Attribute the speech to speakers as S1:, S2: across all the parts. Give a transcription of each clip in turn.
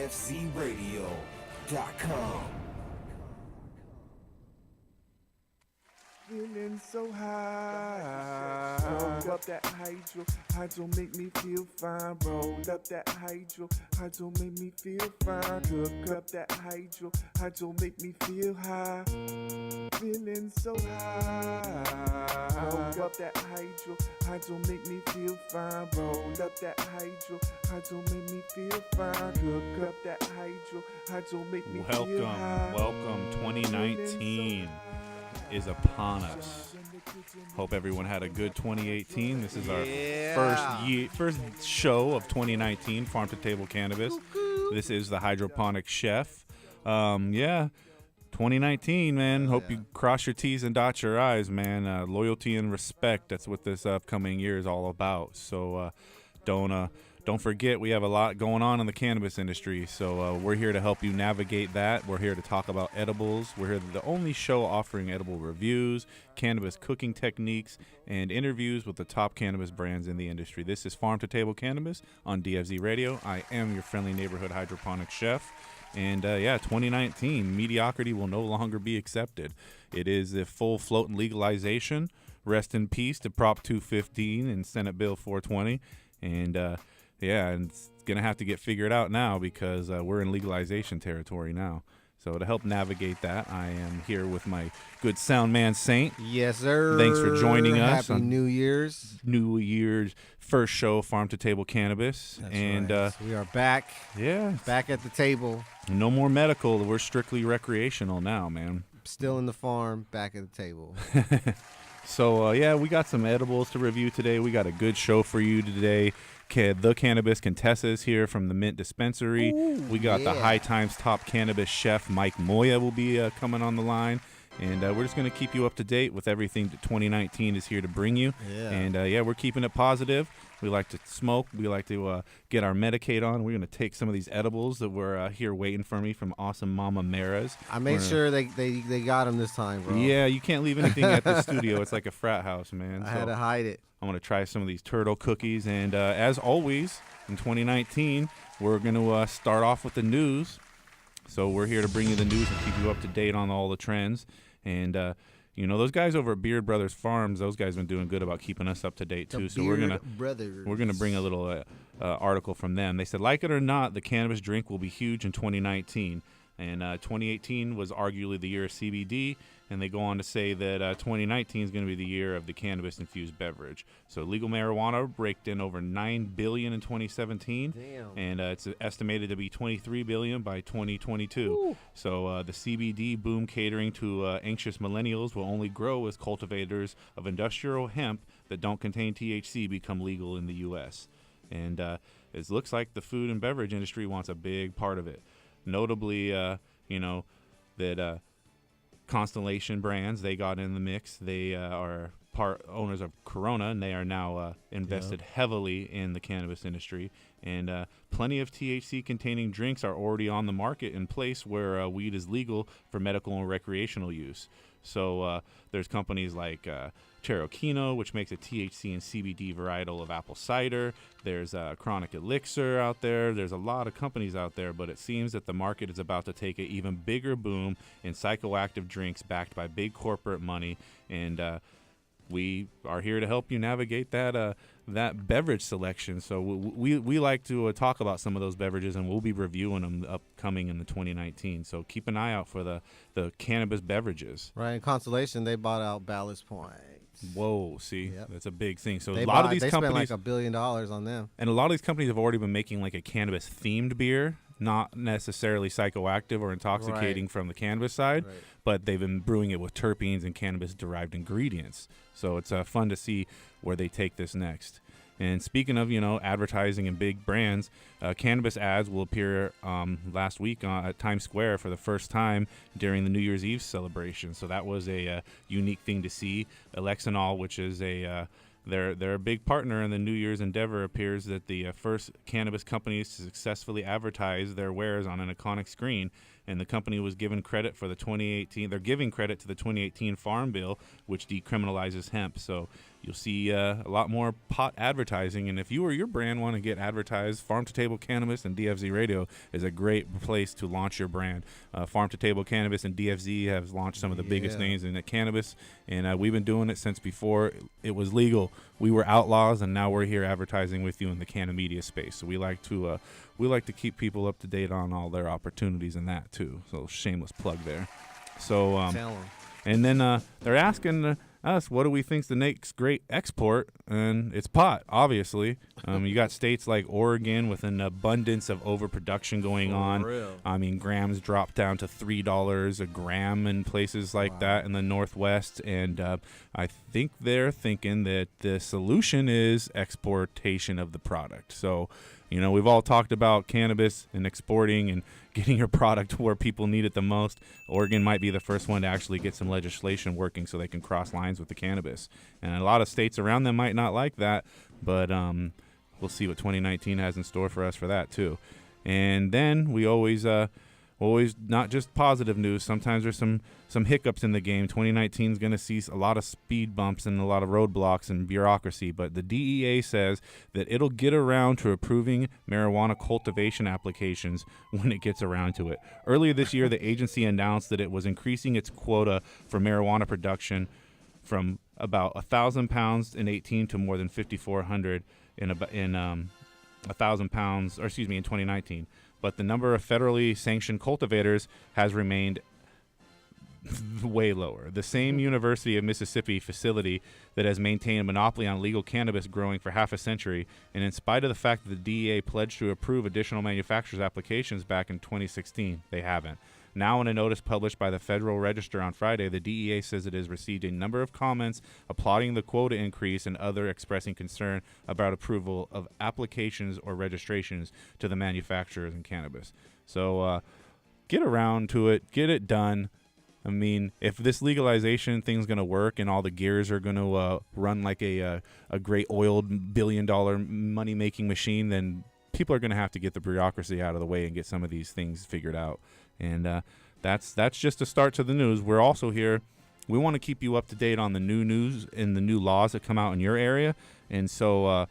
S1: DFZRadio.com.
S2: Feeling so high. Rolled up that hydro make me feel fine. Rolled up that hydro make me feel fine. Cook up that hydro make me feel high. Feeling so high. Rolled up that hydro make me feel fine. Rolled up that hydro make me feel fine. Cook up that hydro make me feel high.
S3: Welcome 2019 is upon us. Hope everyone had a good 2018. This is our first show of 2019, Farm to Table Cannabis. This is the Hydroponic Chef. 2019, man. Hope you cross your T's and dot your I's, man. Loyalty and respect. That's what this upcoming year is all about. So don't forget, we have a lot going on in the cannabis industry, so we're here to help you navigate that. We're here to talk about edibles. We're here the only show offering edible reviews, cannabis cooking techniques, and interviews with the top cannabis brands in the industry. This is Farm to Table Cannabis on DFZ Radio. I am your friendly neighborhood hydroponic chef. And 2019, mediocrity will no longer be accepted. It is a full float legalization. Rest in peace to Prop 215 and Senate Bill 420. And and it's going to have to get figured out now because we're in legalization territory now. So to help navigate that, I am here with my good sound man, Saint.
S4: Yes, sir.
S3: Thanks for joining us.
S4: Happy New Year's.
S3: New Year's first show, Farm to Table Cannabis.
S4: That's
S3: and
S4: right. So we are back.
S3: Yeah.
S4: Back at the table.
S3: No more medical. We're strictly recreational now, man.
S4: Still in the farm, back at the table.
S3: So, we got some edibles to review today. We got a good show for you today. The Cannabis Contessa is here from the Mint Dispensary.
S4: Ooh,
S3: we got the High Times top cannabis chef, Mike Moya, will be coming on the line. And we're just going to keep you up to date with everything that 2019 is here to bring you.
S4: Yeah.
S3: And, we're keeping it positive. We like to smoke. We like to get our Medicaid on. We're going to take some of these edibles that were here waiting for me from Awesome Mama Mara's.
S4: I made sure they got them this time, bro.
S3: Yeah, you can't leave anything at the studio. It's like a frat house, man.
S4: I had to hide it.
S3: I'm going to try some of these turtle cookies. And as always, in 2019, we're going to start off with the news. So we're here to bring you the news and keep you up to date on all the trends. And, those guys over at Beard Brothers Farms, those guys have been doing good about keeping us up to date, too. So we're going to bring a little article from them. They said, like it or not, the cannabis drink will be huge in 2019. And 2018 was arguably the year of CBD, and they go on to say that 2019 is going to be the year of the cannabis-infused beverage. So legal marijuana raked in over $9 billion in 2017, and it's estimated to be $23 billion by 2022. Ooh. So the CBD boom catering to anxious millennials will only grow as cultivators of industrial hemp that don't contain THC become legal in the U.S. And it looks like the food and beverage industry wants a big part of it. Notably, that Constellation Brands, they got in the mix. They are part owners of Corona, and they are now invested heavily in the cannabis industry. And plenty of THC-containing drinks are already on the market in place where weed is legal for medical and recreational use. So there's companies like Cherokino, which makes a THC and CBD varietal of apple cider. There's Chronic Elixir out there. There's a lot of companies out there, but it seems that the market is about to take an even bigger boom in psychoactive drinks backed by big corporate money. And we are here to help you navigate that beverage selection. So we like to talk about some of those beverages, and we'll be reviewing them upcoming in the 2019. So keep an eye out for the cannabis beverages.
S4: Right, in Constellation, they bought out Ballast Point.
S3: Whoa, see, That's a big thing. So
S4: they
S3: a lot of these companies
S4: spent like $1 billion on them,
S3: and a lot of these companies have already been making like a cannabis themed beer, not necessarily psychoactive or intoxicating from the cannabis side, but they've been brewing it with terpenes and cannabis derived ingredients. So it's fun to see where they take this next. And speaking of, advertising and big brands, cannabis ads will appear last week at Times Square for the first time during the New Year's Eve celebration. So that was a unique thing to see. Alexinol, which is they're a big partner in the New Year's endeavor, appears that the first cannabis companies to successfully advertise their wares on an iconic screen. And the company was given credit for the 2018. They're giving credit to the 2018 Farm Bill, which decriminalizes hemp. So you'll see a lot more pot advertising. And if you or your brand want to get advertised, Farm to Table Cannabis and DFZ Radio is a great place to launch your brand. Farm to Table Cannabis and DFZ have launched some of the biggest names in the cannabis, and we've been doing it since before it was legal. We were outlaws, and now we're here advertising with you in the cannabis media space. So we like to keep people up to date on all their opportunities in that too. So shameless plug there. So
S4: Tell 'em.
S3: and then they're asking us, what do we think's the next great export? And it's pot, obviously. You got states like Oregon with an abundance of overproduction going on.
S4: Real.
S3: I mean, grams dropped down to $3 a gram in places like that in the Northwest. And I think they're thinking that the solution is exportation of the product. So, we've all talked about cannabis and exporting and getting your product where people need it the most. Oregon might be the first one to actually get some legislation working so they can cross lines with the cannabis. And a lot of states around them might not like that, but we'll see what 2019 has in store for us for that too. And then we always not just positive news. Sometimes there's some hiccups in the game. 2019 is going to see a lot of speed bumps and a lot of roadblocks and bureaucracy, but the DEA says that it'll get around to approving marijuana cultivation applications when it gets around to it. Earlier this year, the agency announced that it was increasing its quota for marijuana production from about 1,000 pounds in 18 to more than 5,400 in 1,000 pounds, or excuse me, in 2019. But the number of federally sanctioned cultivators has remained way lower. The same University of Mississippi facility that has maintained a monopoly on legal cannabis growing for half a century, and in spite of the fact that the DEA pledged to approve additional manufacturers' applications back in 2016, they haven't. Now, in a notice published by the Federal Register on Friday, the DEA says it has received a number of comments applauding the quota increase and other expressing concern about approval of applications or registrations to the manufacturers in cannabis. So get around to it. Get it done. I mean, if this legalization thing's going to work and all the gears are going to run like a great oiled billion-dollar money-making machine, then people are going to have to get the bureaucracy out of the way and get some of these things figured out. And that's just a start to the news. We're also here. We want to keep you up to date on the new news and the new laws that come out in your area. And so,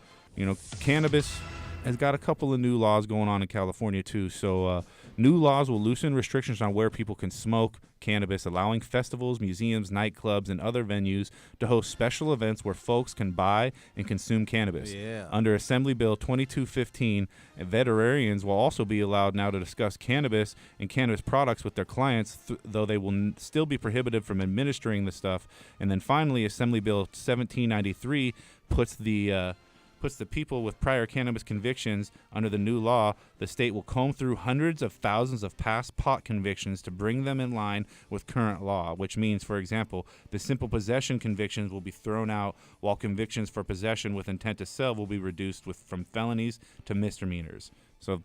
S3: cannabis has got a couple of new laws going on in California, too. So new laws will loosen restrictions on where people can smoke cannabis, allowing festivals, museums, nightclubs, and other venues to host special events where folks can buy and consume cannabis.
S4: Yeah.
S3: Under Assembly Bill 2215, veterinarians will also be allowed now to discuss cannabis and cannabis products with their clients, though they will still be prohibited from administering the stuff. And then finally, Assembly Bill 1793 puts the people with prior cannabis convictions under the new law. The state will comb through hundreds of thousands of past pot convictions to bring them in line with current law, which means, for example, the simple possession convictions will be thrown out, while convictions for possession with intent to sell will be reduced from felonies to misdemeanors. So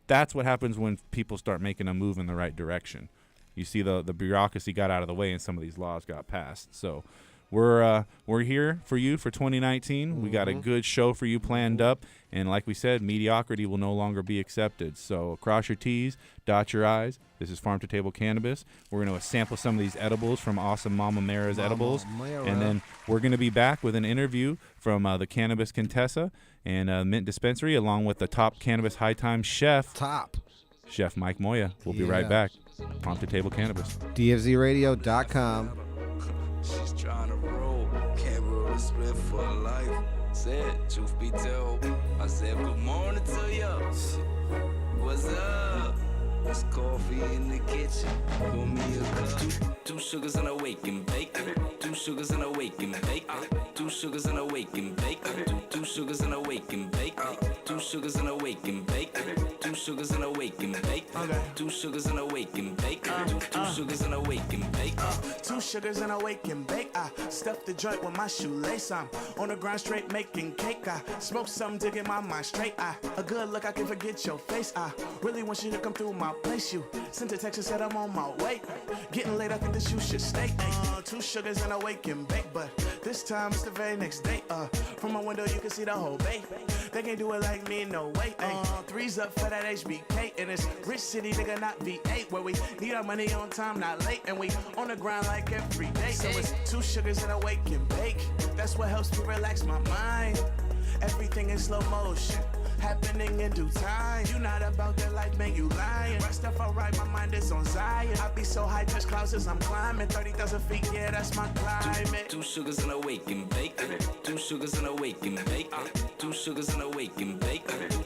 S3: that's what happens when people start making a move in the right direction. You see the bureaucracy got out of the way and some of these laws got passed. So we're here for you for 2019. We got a good show for you planned up, and like we said, mediocrity will no longer be accepted. So cross your T's, dot your I's. This is Farm to Table Cannabis. We're going to sample some of these edibles from Awesome Mama Mara's Edibles, and then we're going to be back with an interview from the Cannabis Contessa and Mint Dispensary, along with the top cannabis high time chef Mike Moya. We'll be right back. Farm to Table Cannabis.
S4: DFZRadio.com.
S5: She's trying to roll, can't roll a split for life. Said, truth be told, I said, good morning to ya. What's up? It's coffee in the kitchen. Pour me a cup. Two sugars and a wake and bake. 2 sugars and a wake and bake. 2 sugars and a wake and bake. 2 sugars and a wake and bake. 2 sugars and a wake and bake. 2 sugars and a wake and bake. 2 sugars and a wake and bake. 2 sugars and a wake and bake.
S2: 2 sugars and a wake and bake. I stuff the joint with my shoelace. I'm on the grind straight making cake. I smoke something to get my mind straight. A good look, I can forget your face. I really want you to come through my place. You sent a text and said I'm on my way. Getting late, I think that you should stay. 2 sugars and a wake and bake, but this time it's the very next day. From my window you can see the whole bay. They can't do it like me, no way. 3's up for that HBK, and it's rich city, nigga, not V8, where we need our money on time, not late, and we on the grind like every day. So it's 2 sugars and a wake and bake. That's what helps me relax my mind. Everything in slow motion, happening in due time. You not about that life, man, you lying. Right stuff alright, my mind is on Zion. I be so high, touch clouds as I'm climbing 30,000 feet, yeah, that's my climate.
S5: 2 sugars and a wake and bake. 2 sugars and a wake and bake. 2 sugars and a wake and bake.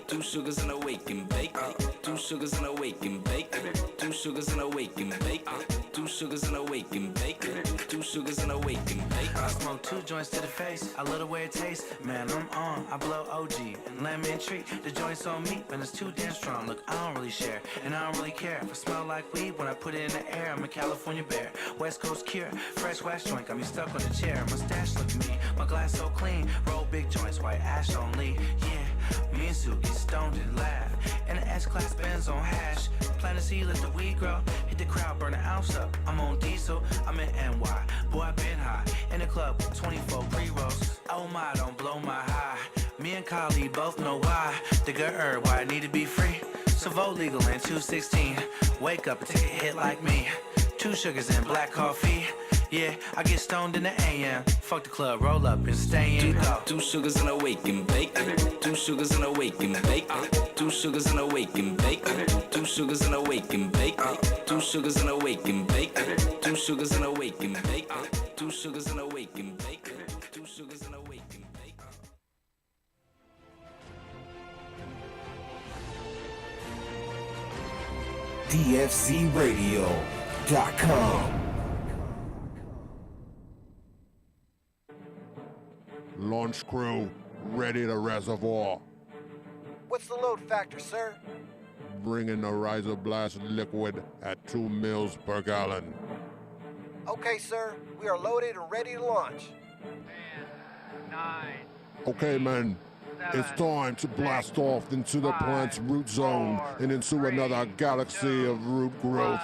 S5: 2 sugars and a wake and bake. 2 sugars and a wake and bake. 2 sugars and a wake and bake. 2 sugars and a wake and bake. 2 sugars and a wake and bake.
S6: I smoke 2 joints to the face. I love the way it tastes. Man, I'm on. I blow OG and lemon tree. The joints on me, and it's too damn strong. Look, I don't really share, and I don't really care if I smell like weed when I put it in the air. I'm a California bear, West Coast cure, fresh wax joint got me stuck on the chair. My stash look mean, my glass so clean. Roll big joints, white ash only. Yeah, me and Sue get stoned and laugh. And the S-Class Benz on hash. Plant a seed, let the weed grow. Hit the crowd, burn an ounce up. I'm on diesel, I'm in NY. Boy, I been high. In the club, 24 pre-rolls. Oh my, don't blow my high. Me and Kylie both know why. The good herb, why I need to be free. So vote legal in 216. Wake up and take a hit like me. 2 sugars and black coffee. Yeah, I get stoned in the AM. Fuck the club, roll up and stay in. Go.
S5: 2 sugars and a wake and bake. 2 sugars and a wake and bake. 2 sugars and a wake and bake. 2 sugars and a wake and bake. 2 sugars and a wake and bake. 2 sugars and a wake and bake. 2 sugars and a wake and bake. 2 sugars and a wake and bake.
S1: DFZRadio.com.
S7: Launch crew, ready to reservoir.
S4: What's the load factor, sir?
S7: Bringing the Riser Blast liquid at 2 mils per gallon.
S4: Okay, sir. We are loaded and ready to launch.
S8: 10, 9.
S7: Okay, men. It's time to blast off into the plant's root zone and into another galaxy of root growth.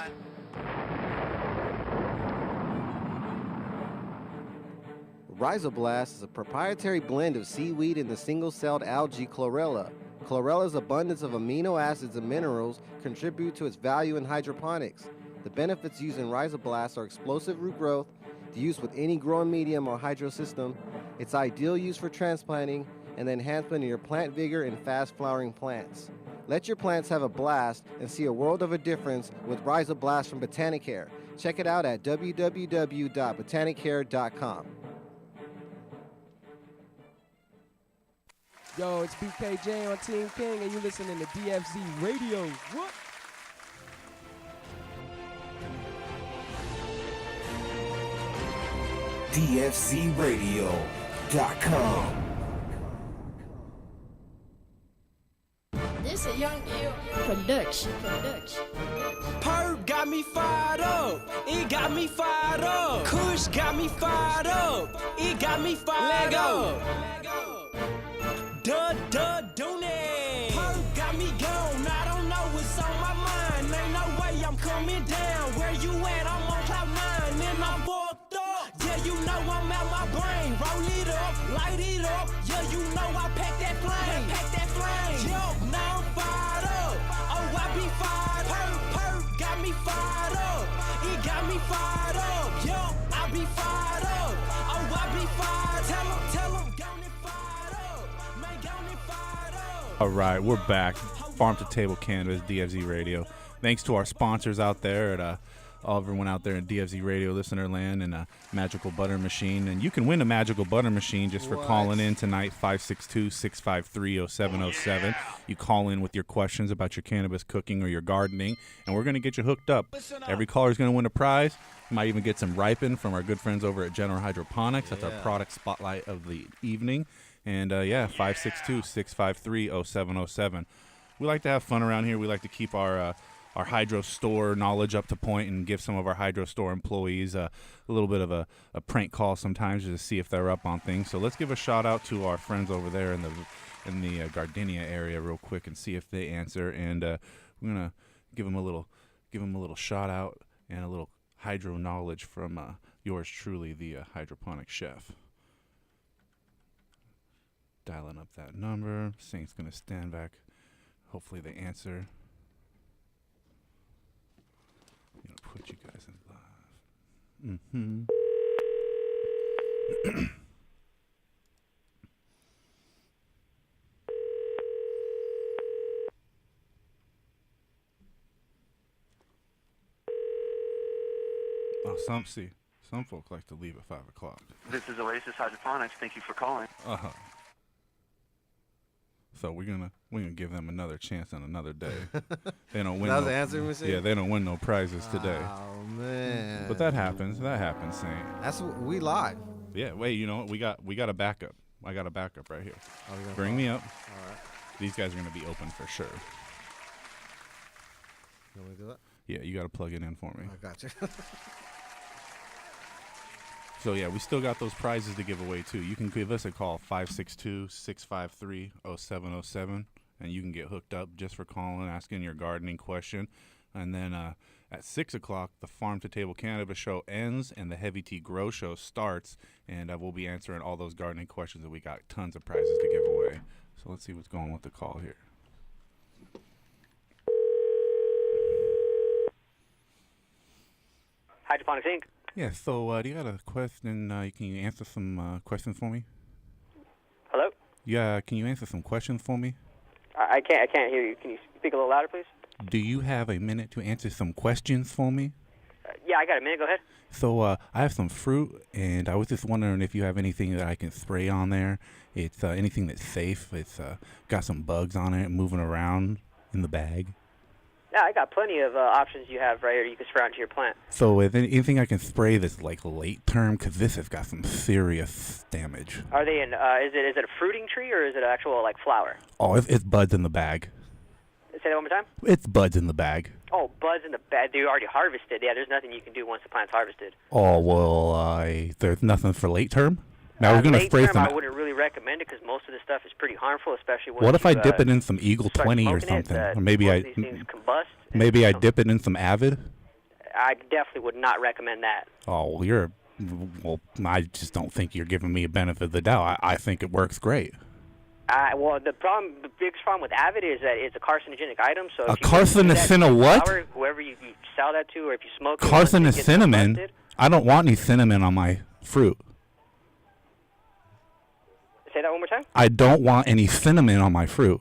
S4: Rhizoblast is a proprietary blend of seaweed and the single-celled algae chlorella. Chlorella's abundance of amino acids and minerals contribute to its value in hydroponics. The benefits used in Rhizoblast are explosive root growth, the use with any growing medium or hydro system, its ideal use for transplanting, and the enhancement of your plant vigor in fast-flowering plants. Let your plants have a blast and see a world of a difference with Rhizoblast from Botanicare. Check it out at www.botanicare.com.
S9: Yo, it's BKJ on Team King, and you listening to DFZ Radio. What?
S1: DFZRadio.com.
S10: This a young deal production.
S11: Perp got me fired up. It got me fired up. Kush got me fired up. It got me fired up. Dooney. Perp got me gone. I don't know what's on my mind. Ain't no way I'm coming down. Where you at? I'm on cloud 9 and I'm fucked up. Yeah, you know I'm out my brain. Roll it up, light it up. Yeah, you know I pack that flame. Yo, now I'm fired up. Oh, I be fired. Perp got me fired up. It got me fired up. Yo, I be fired up. Oh, I be fired. Tell 'em, gone and fired up. Man, gone and fired up.
S3: All right, we're back. Farm to Table Cannabis, DFZ Radio. Thanks to our sponsors out there at everyone out there in DFZ Radio listener land and Magical Butter Machine. And you can win a Magical Butter Machine just for calling in tonight, 562-653-0707. You call in with your questions about your cannabis cooking or your gardening, and we're going to get you hooked up. Every caller is going to win a prize. You might even get some Ripen from our good friends over at General Hydroponics. That's our product spotlight of the evening. And, 562-653-0707. We like to have fun around here. We like to keep our our hydro store knowledge up to point and give some of our hydro store employees a little bit of a prank call sometimes just to see if they're up on things. So let's give a shout out to our friends over there in the Gardenia area real quick and see if they answer. And we're gonna give them a little shout out and a little hydro knowledge from yours truly, the hydroponic chef. Dialing up that number. Saint's gonna stand back. Hopefully they answer. I'm gonna put you guys in live. Oh, some folk like to leave at 5 o'clock.
S12: This is Oasis Hydroponics. Thank you for calling.
S3: So we're gonna give them another chance on another day. They don't win.
S4: That was the answer machine?
S3: Yeah, they don't win no prizes today.
S4: Oh man!
S3: But that happens. That happens, Saint.
S4: That's we live.
S3: Yeah. Wait. You know what? We got a backup. I got a backup right here. Bring me up.
S4: All right.
S3: These guys are gonna be open for sure.
S4: You want me to do that?
S3: Yeah. You gotta plug it in for me.
S4: I got you.
S3: So, yeah, we still got those prizes to give away, too. You can give us a call, 562-653-0707, and you can get hooked up just for calling, asking your gardening question. And then at 6 o'clock, the Farm to Table Cannabis show ends and the Heavy Tea Grow show starts, and we'll be answering all those gardening questions, and we got tons of prizes to give away. So let's see what's going on with the call here.
S13: Hydroponics Inc.
S3: Yeah, so do you got a question? Can you answer some questions for me?
S13: Hello?
S3: Yeah, can you answer some questions for me?
S13: I can't hear you. Can you speak a little louder, please?
S3: Do you have a minute to answer some questions for me?
S13: Yeah, I got a minute. Go ahead.
S3: So I have some fruit, and I was just wondering if you have anything that I can spray on there. It's anything that's safe. It's got some bugs on it moving around in the bag.
S13: Yeah, I got plenty of options you have right here you can spray onto your plant.
S3: So is anything I can spray that's like late term? Because this has got some serious damage.
S13: Are they in, is it a fruiting tree or is it an actual, like, flower?
S3: Oh, it's buds in the bag.
S13: Say that one more time?
S3: It's buds in the bag.
S13: Oh, buds in the bag. They already harvested. Yeah, there's nothing you can do once the plant's harvested.
S3: Oh, well, there's nothing for late term? Now we're going to spray
S13: late term,
S3: some.
S13: I wouldn't really recommend it because most of this stuff is pretty harmful, especially when
S3: What if I dip it in some Eagle 20 or something? Or maybe I dip it in some Avid?
S13: I definitely would not recommend that.
S3: Oh, well, I just don't think you're giving me a benefit of the doubt. I think it works great.
S13: Well, the biggest problem with Avid is that it's a carcinogenic item. So
S3: A carcinogenic what?
S13: Flower, whoever you sell that to, or if you smoke it,
S3: Carcinogenic? I don't want any cinnamon on my fruit.
S13: Say that one more time?
S3: I don't want any cinnamon on my fruit.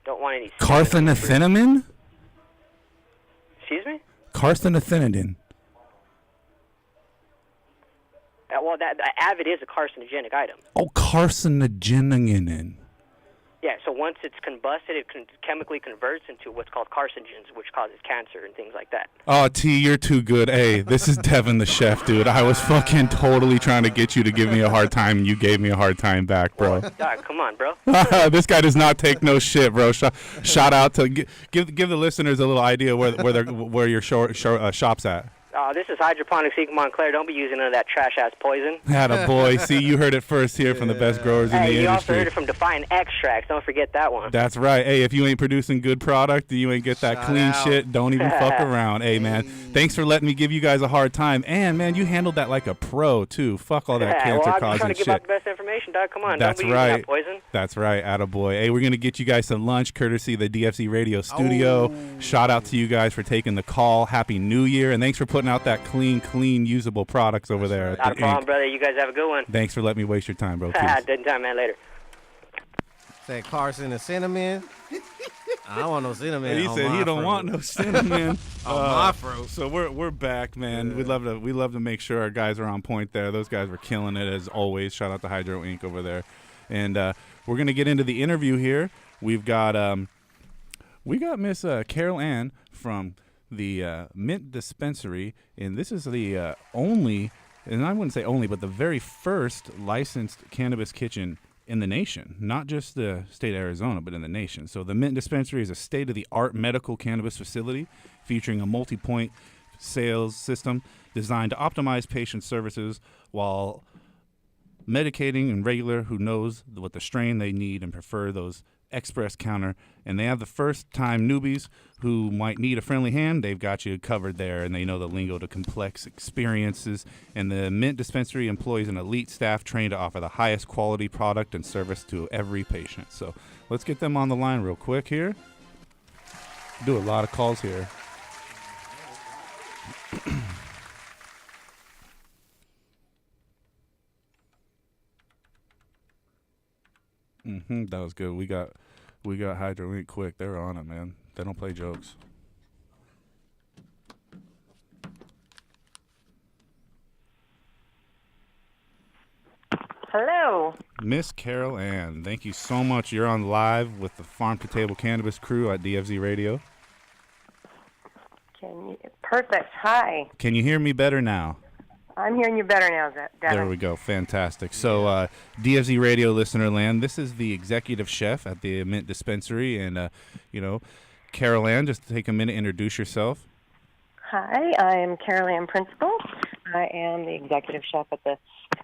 S13: Don't want any
S3: Carcinogenic?
S13: Excuse me?
S3: Carcinogenic.
S13: Well, that Avid is a carcinogenic item.
S3: Oh, carcinogenic.
S13: Yeah, so once it's combusted, it chemically converts into what's called carcinogens, which causes cancer and things like that.
S3: Oh, T, you're too good. Hey, this is Devin the chef, dude. I was fucking totally trying to get you to give me a hard time, and you gave me a hard time back, bro.
S13: Come on, bro.
S3: This guy does not take no shit, bro. Shout out to give the listeners a little idea where your shop's at.
S13: This is Hydroponics Inc. Montclair. Don't be using none of that trash-ass poison.
S3: Atta boy. See, you heard it first here from the best growers in the industry.
S13: You also heard it from Define Extracts. Don't forget that one.
S3: That's right. Hey, if you ain't producing good product, you ain't get that clean shit, don't even fuck around. Hey, man, thanks for letting me give you guys a hard time. And, man, you handled that like a pro, too. Fuck all that cancer-causing shit.
S13: I'm trying to give out the best information, dog. Come on.
S3: That's
S13: don't be
S3: right.
S13: using that poison.
S3: That's right. Atta boy. Hey, we're going to get you guys some lunch, courtesy of the DFC Radio Studio. Shout out to you guys for taking the call. Happy New Year. And thanks for putting out that clean, usable products over there.
S13: Not a problem, brother. You guys have a good one.
S3: Thanks for letting me waste your time, bro.
S13: Good time, man. Later.
S4: Say Carson and cinnamon. I don't want no cinnamon.
S3: He said he don't want no cinnamon
S4: on my fruit.
S3: So we're back, man. Yeah. We love to make sure our guys are on point there. Those guys were killing it as always. Shout out to Hydro Inc. over there. And we're gonna get into the interview here. We got Miss Carol Ann from the Mint Dispensary, and this is the only, and I wouldn't say only, but the very first licensed cannabis kitchen in the nation, not just the state of Arizona, but in the nation. So the Mint Dispensary is a state-of-the-art medical cannabis facility featuring a multi-point sales system designed to optimize patient services while medicating and regular who knows what the strain they need and prefer those express counter. And they have the first-time newbies who might need a friendly hand. They've got you covered there, and they know the lingo to complex experiences. And the Mint Dispensary employs an elite staff trained to offer the highest quality product and service to every patient. So let's get them on the line real quick here. Do a lot of calls here. That was good. We got HydroLink quick. They're on it, man. They don't play jokes.
S14: Hello.
S3: Miss Carol Ann, thank you so much. You're on live with the Farm to Table Cannabis crew at DFZ Radio.
S14: Perfect. Hi.
S3: Can you hear me better now?
S14: I'm hearing you better now, Devin.
S3: There we go. Fantastic. So, DFZ Radio listener land, this is the executive chef at the Mint Dispensary. And, Carol Ann, just take a minute, introduce yourself.
S14: Hi, I am Carol Ann Principal. I am the executive chef at the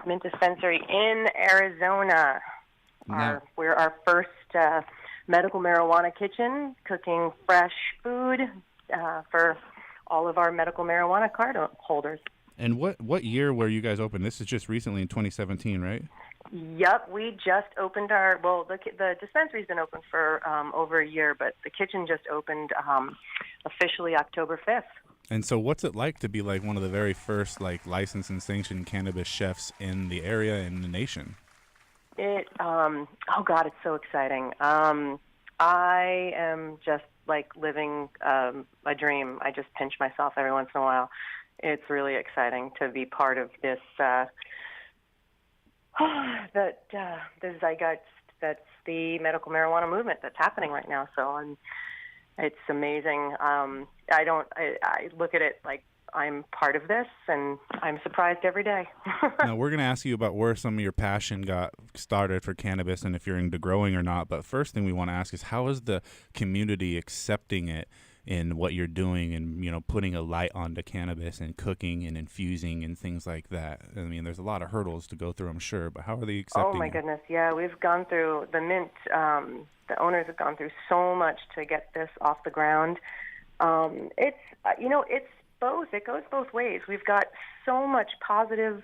S14: Mint Dispensary in Arizona. We're our first medical marijuana kitchen, cooking fresh food for all of our medical marijuana card holders.
S3: And what year were you guys open? This is just recently in 2017, right?
S14: Yep, we just opened the dispensary's been open for over a year, but the kitchen just opened officially October 5th.
S3: And so what's it like to be like one of the very first licensed and sanctioned cannabis chefs in the area and the nation?
S14: It's so exciting. I am just living a dream. I just pinch myself every once in a while. It's really exciting to be part of this the zeitgeist that's the medical marijuana movement that's happening right now. So it's amazing. I look at it like I'm part of this, and I'm surprised every day.
S3: Now, we're going to ask you about where some of your passion got started for cannabis and if you're into growing or not. But first thing we want to ask is, how is the community accepting it in what you're doing and, putting a light onto cannabis and cooking and infusing and things like that? I mean, there's a lot of hurdles to go through, I'm sure, but how are they accepting it?
S14: Oh, my goodness. Yeah, we've gone through the Mint. The owners have gone through so much to get this off the ground. It's both. It goes both ways. We've got so much positive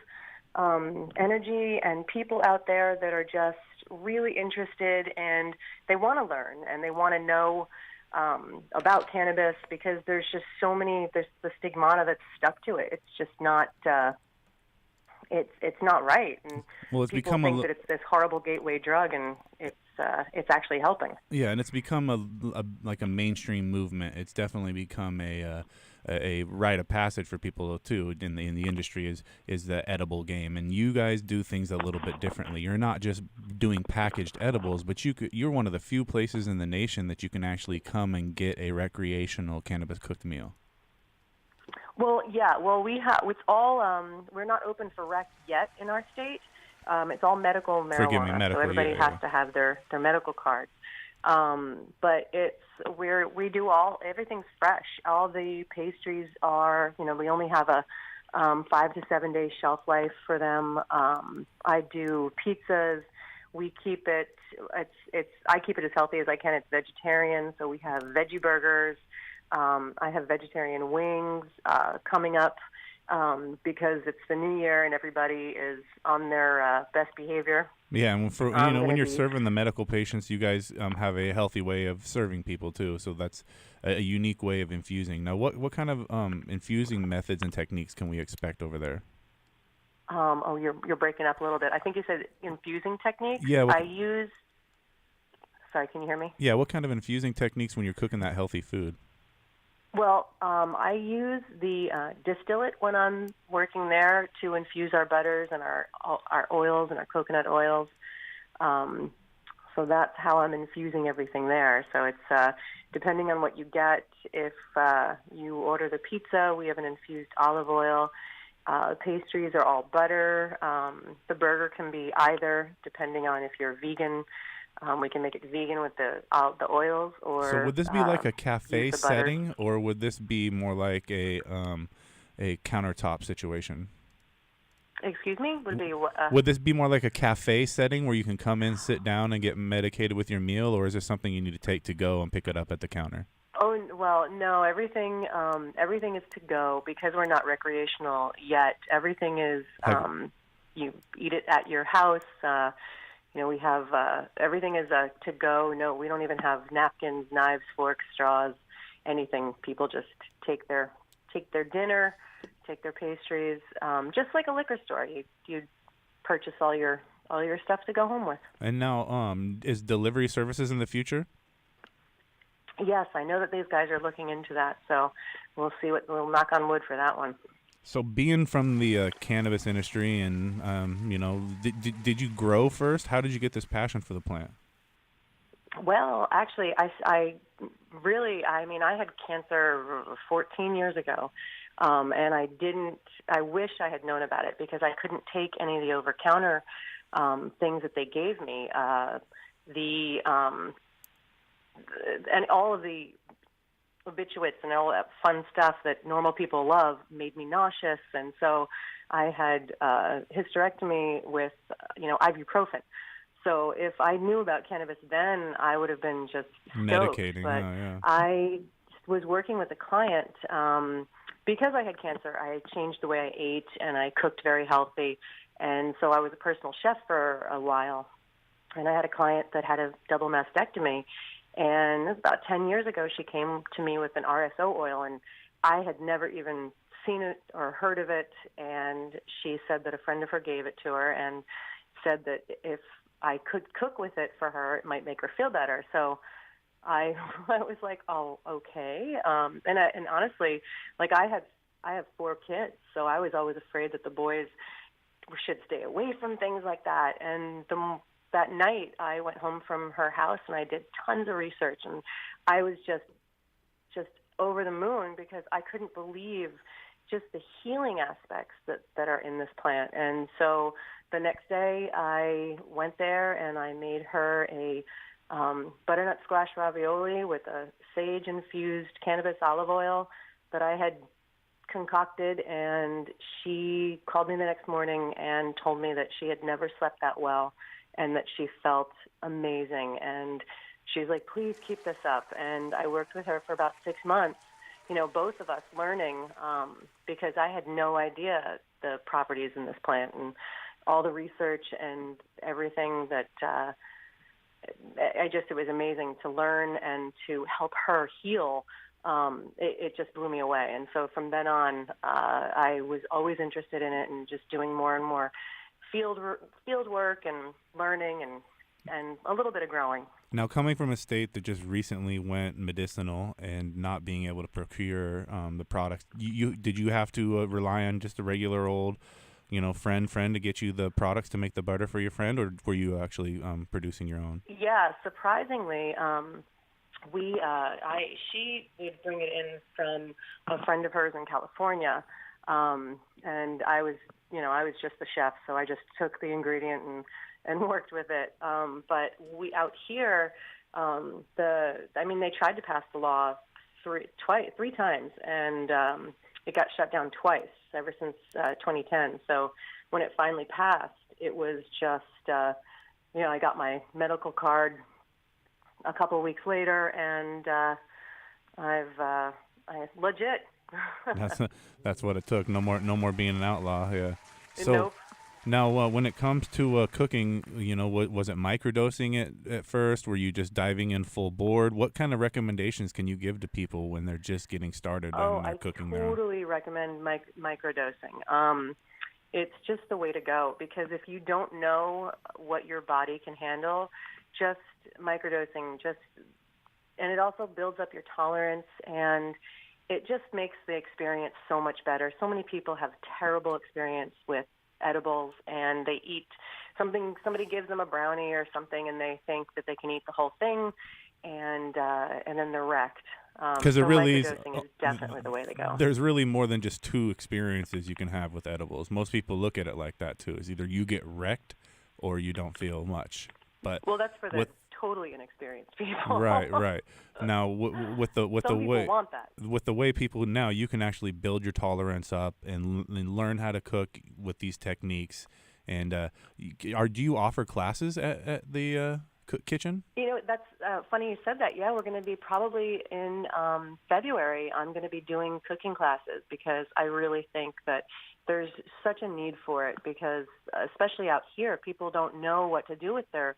S14: energy and people out there that are just really interested, and they want to learn and they want to know about cannabis, because there's just there's the stigmata that's stuck to it. It's just not, it's not right. And
S3: well, it's
S14: people
S3: become
S14: think that it's this horrible gateway drug, and it's actually helping.
S3: Yeah, and it's become a mainstream movement. It's definitely become a rite of passage for people too in the industry is the edible game. And you guys do things a little bit differently. You're not just doing packaged edibles, but you're one of the few places in the nation that you can actually come and get a recreational cannabis cooked meal.
S14: Well, yeah. Well, it's all we're not open for rec yet in our state. It's all medical marijuana.
S3: Forgive me, medical.
S14: So everybody has to have their medical cards. But we do everything's fresh. All the pastries are, we only have a 5 to 7 day shelf life for them. I do pizzas. We keep it. I keep it as healthy as I can. It's vegetarian, so we have veggie burgers. I have vegetarian wings coming up because it's the new year and everybody is on their best behavior.
S3: Yeah, and when you're serving the medical patients, you guys have a healthy way of serving people too. So that's a unique way of infusing. Now, what kind of infusing methods and techniques can we expect over there?
S14: You're breaking up a little bit. I think you said infusing techniques.
S3: Yeah.
S14: Sorry, can you hear me?
S3: Yeah. What kind of infusing techniques when you're cooking that healthy food?
S14: Well, I use the distillate when I'm working there to infuse our butters and our oils and our coconut oils. So that's how I'm infusing everything there. So it's depending on what you get. If you order the pizza, we have an infused olive oil. Pastries are all butter. The burger can be either, depending on if you're vegan. We can make it vegan with the oils, or
S3: So would this be like a
S14: use
S3: cafe
S14: the butters.
S3: setting, or would this be more like a countertop situation?
S14: Excuse me?
S3: Would this be more like a cafe setting where you can come in, sit down, and get medicated with your meal, or is this something you need to take to go and pick it up at the counter?
S14: Oh, well, no, everything is to go because we're not recreational yet. Everything is, you eat it at your house. We have, everything is to go. No, we don't even have napkins, knives, forks, straws, anything. People just take their dinner, take their pastries, just like a liquor store. You purchase all your stuff to go home with.
S3: And now, is delivery services in the future?
S14: Yes, I know that these guys are looking into that, so we'll knock on wood for that one.
S3: So being from the cannabis industry and, did you grow first? How did you get this passion for the plant?
S14: Well, actually, I had cancer 14 years ago, and I wish I had known about it because I couldn't take any of the over-counter things that they gave me. And all of the obituates and all that fun stuff that normal people love made me nauseous, and so I had hysterectomy with ibuprofen. So if I knew about cannabis then, I would have been just stoked.
S3: Medicating.
S14: But
S3: yeah.
S14: I was working with a client because I had cancer. I changed the way I ate and I cooked very healthy, and so I was a personal chef for a while. And I had a client that had a double mastectomy. And it was about 10 years ago, she came to me with an RSO oil, and I had never even seen it or heard of it. And she said that a friend of her gave it to her and said that if I could cook with it for her, it might make her feel better. So I was like, oh, okay. And honestly, like I have 4 kids, so I was always afraid that the boys should stay away from things like that. And that night, I went home from her house and I did tons of research, and I was just over the moon because I couldn't believe just the healing aspects that are in this plant. And so the next day, I went there and I made her a butternut squash ravioli with a sage-infused cannabis olive oil that I had concocted, and she called me the next morning and told me that she had never slept that well and that she felt amazing. And she's like, please keep this up. And I worked with her for about 6 months, both of us learning, because I had no idea the properties in this plant and all the research and everything that it was amazing to learn and to help her heal. It just blew me away. And so from then on, I was always interested in it and just doing more and more field work and learning and a little bit of growing.
S3: Now, coming from a state that just recently went medicinal and not being able to procure the products, did you have to rely on just a regular old, friend to get you the products to make the butter for your friend, or were you actually producing your own?
S14: Yeah, surprisingly, she would bring it in from a friend of hers in California, and I was just the chef, so I just took the ingredient and worked with it. But we out here, they tried to pass the law three times, and it got shut down twice ever since 2010. So when it finally passed, it was just, I got my medical card a couple of weeks later, and I legit.
S3: That's what it took. No more being an outlaw. Yeah. So
S14: nope.
S3: Now, when it comes to cooking, was it microdosing at first? Were you just diving in full board? What kind of recommendations can you give to people when they're just getting started and they're cooking their own?
S14: I totally recommend microdosing. It's just the way to go, because if you don't know what your body can handle, just microdosing, and it also builds up your tolerance, and it just makes the experience so much better. So many people have terrible experience with edibles, and they eat something, somebody gives them a brownie or something, and they think that they can eat the whole thing, and then they're wrecked.
S3: Because it really is.
S14: Microdosing is definitely the way to go.
S3: There's really more than just two experiences you can have with edibles. Most people look at it like that too. Is either you get wrecked or you don't feel much. But
S14: well, that's for the totally inexperienced people.
S3: Right. Now with the way
S14: want that.
S3: With the way people now, you can actually build your tolerance up and learn how to cook with these techniques. And do you offer classes at the kitchen?
S14: You know, that's funny you said that. Yeah, we're going to be probably in February. I'm going to be doing cooking classes because I really think that there's such a need for it because especially out here, people don't know what to do with their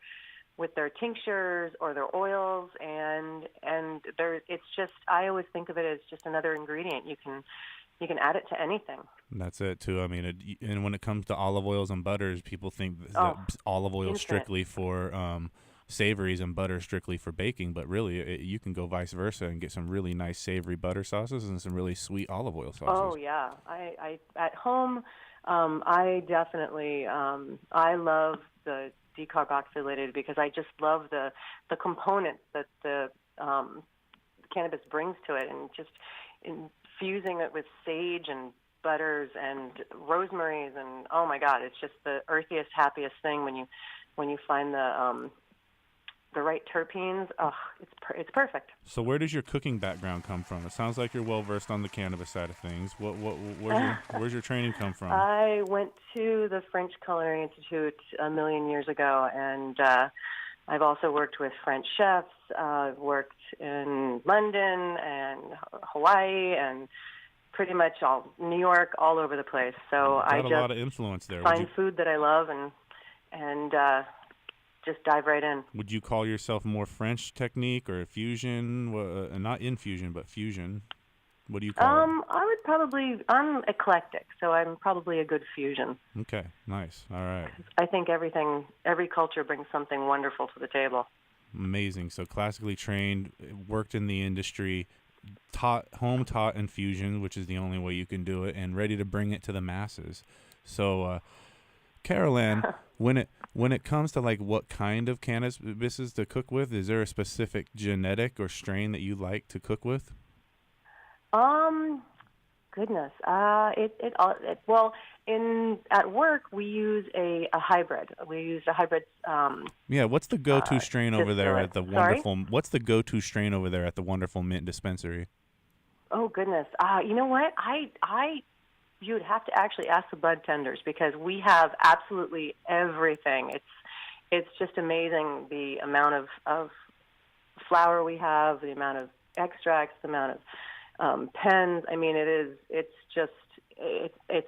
S14: tinctures or their oils, and it's just, I always think of it as just another ingredient. You can add it to anything.
S3: That's it too. I mean, and when it comes to olive oils and butters, people think that olive oil is strictly for savories and butter strictly for baking, but really you can go vice versa and get some really nice savory butter sauces and some really sweet olive oil sauces.
S14: Oh yeah, I at home, I definitely I love the decarboxylated because I just love the components that the cannabis brings to it, and just infusing it with sage and butters and rosemaries, and oh my God, it's just the earthiest, happiest thing when you find the right terpenes. Oh, it's perfect.
S3: So where does your cooking background come from? It sounds like you're well versed on the cannabis side of things. Where's your training come from?
S14: I went to the French Culinary Institute a million years ago, and I've also worked with French chefs. I've worked in London and Hawaii and pretty much New York, all over the place. So I just
S3: a lot of influence there.
S14: Find food that I love and just dive right in.
S3: Would you call yourself more French technique or fusion? Not infusion, but fusion. What do you call it?
S14: I would probably, I'm eclectic, so I'm probably a good fusion.
S3: Okay, nice. All right.
S14: I think every culture brings something wonderful to the table.
S3: Amazing. So classically trained, worked in the industry, home taught infusion, which is the only way you can do it, and ready to bring it to the masses. So, Carol Ann, when it comes to like what kind of cannabis to cook with, is there a specific genetic or strain that you like to cook with?
S14: Goodness. Well, at work we use a hybrid. We use a hybrid.
S3: Yeah. What's the go-to strain over there at the wonderful?
S14: Sorry?
S3: What's the go-to strain over there at the wonderful Mint dispensary?
S14: Oh goodness. You know what? You would have to actually ask the bud tenders because we have absolutely everything. It's just amazing the amount of flower we have, the amount of extracts, the amount of pens. I mean, it's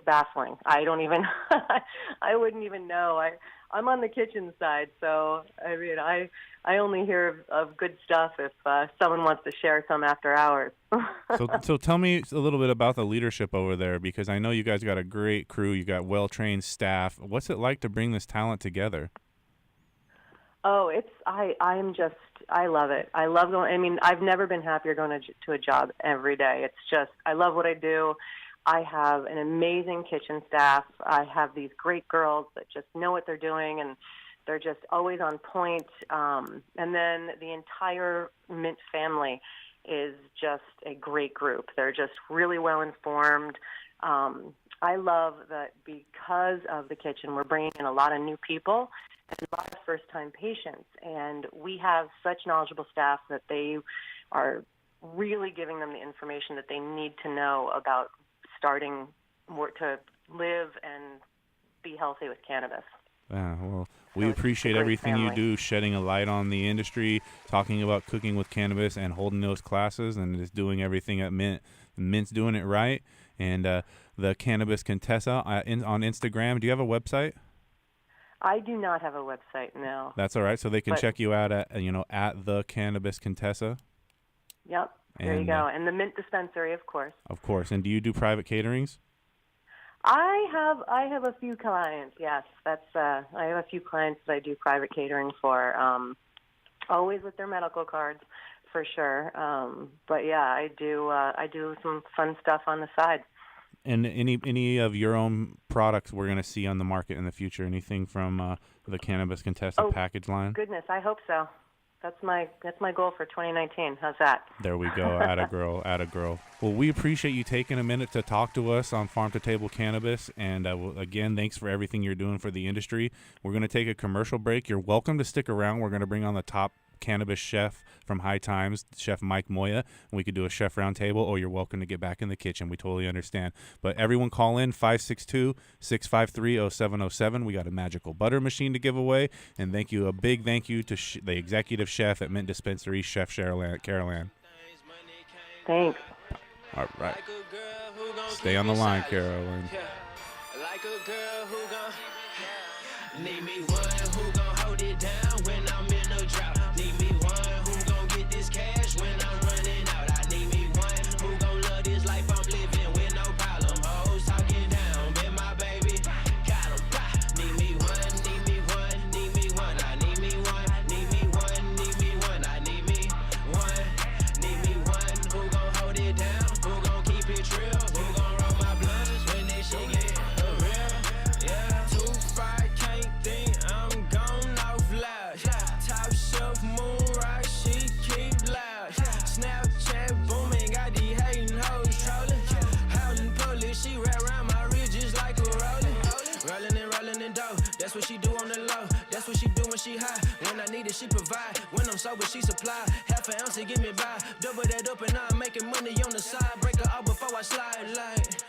S14: baffling. I don't even, I wouldn't even know. I'm on the kitchen side, so I mean, I only hear of good stuff if someone wants to share some after hours.
S3: So tell me a little bit about the leadership over there, because I know you guys got a great crew. You got well-trained staff. What's it like to bring this talent together?
S14: Oh, I love it. I love going. I mean, I've never been happier going to a job every day. It's just, I love what I do. I have an amazing kitchen staff. I have these great girls that just know what they're doing, and they're just always on point. And then the entire Mint family is just a great group. They're just really well informed. I love that because of the kitchen, we're bringing in a lot of new people and a lot of first-time patients, and we have such knowledgeable staff that they are really giving them the information that they need to know about starting to live and be healthy with cannabis.
S3: Well, we appreciate everything you do, shedding a light on the industry, talking about cooking with cannabis and holding those classes, and just doing everything at Mint. Mint's doing it right. And the Cannabis Contessa on Instagram. Do you have a website?
S14: I do not have a website, no.
S3: That's all right. So they can check you out at the Cannabis Contessa.
S14: Yep. There you go. And the Mint dispensary, of course.
S3: Of course. And do you do private caterings?
S14: I have a few clients. Yes, I have a few clients that I do private catering for. Always with their medical cards, for sure. But yeah, I do some fun stuff on the side.
S3: And any of your own products we're going to see on the market in the future? Anything from the Cannabis Contessa package line?
S14: Goodness, I hope so. That's my goal for 2019. How's that?
S3: There we go. Atta girl, atta girl. Well, we appreciate you taking a minute to talk to us on Farm to Table Cannabis. And again, thanks for everything you're doing for the industry. We're going to take a commercial break. You're welcome to stick around. We're going to bring on the top cannabis chef from High Times, Chef Mike Moya, and we could do a chef roundtable, or you're welcome to get back in the kitchen. We totally understand. But everyone call in 562-653-0707. We got a magical butter machine to give away. And thank you, a big thank you to the executive chef at Mint Dispensary, Chef Caroline.
S14: Thanks.
S3: All right. Stay on the line, Caroline.
S11: Like a girl who gon' need me one who gon' hold it down when I'm in a drought. Need me one who gon' get this cash when I'm running out. I need me one who gon' love this life I'm living with no problem. Hoes talking down, been my baby. Got 'em, need me one, need me one, need me one. I need me one, need me one, need me one. I need me one, need me one who gon' hold it down, who gon' keep it real, who gon' roll my blunts when this shit get real. Yeah, too fried, can't think I'm gone off loud. Top shelf, moon rock, she keep loud. Snapchat booming, got these hating hoes trolling. Howling police, she wrap around my ridges like a rolling. Rolling and dough, that's what she do on the low. That's what she do when she high. When I need it, she provide. When I'm sober, she supply. Half an ounce to get me by. Double that up and now I'm making money on the side. Break her out before I slide like.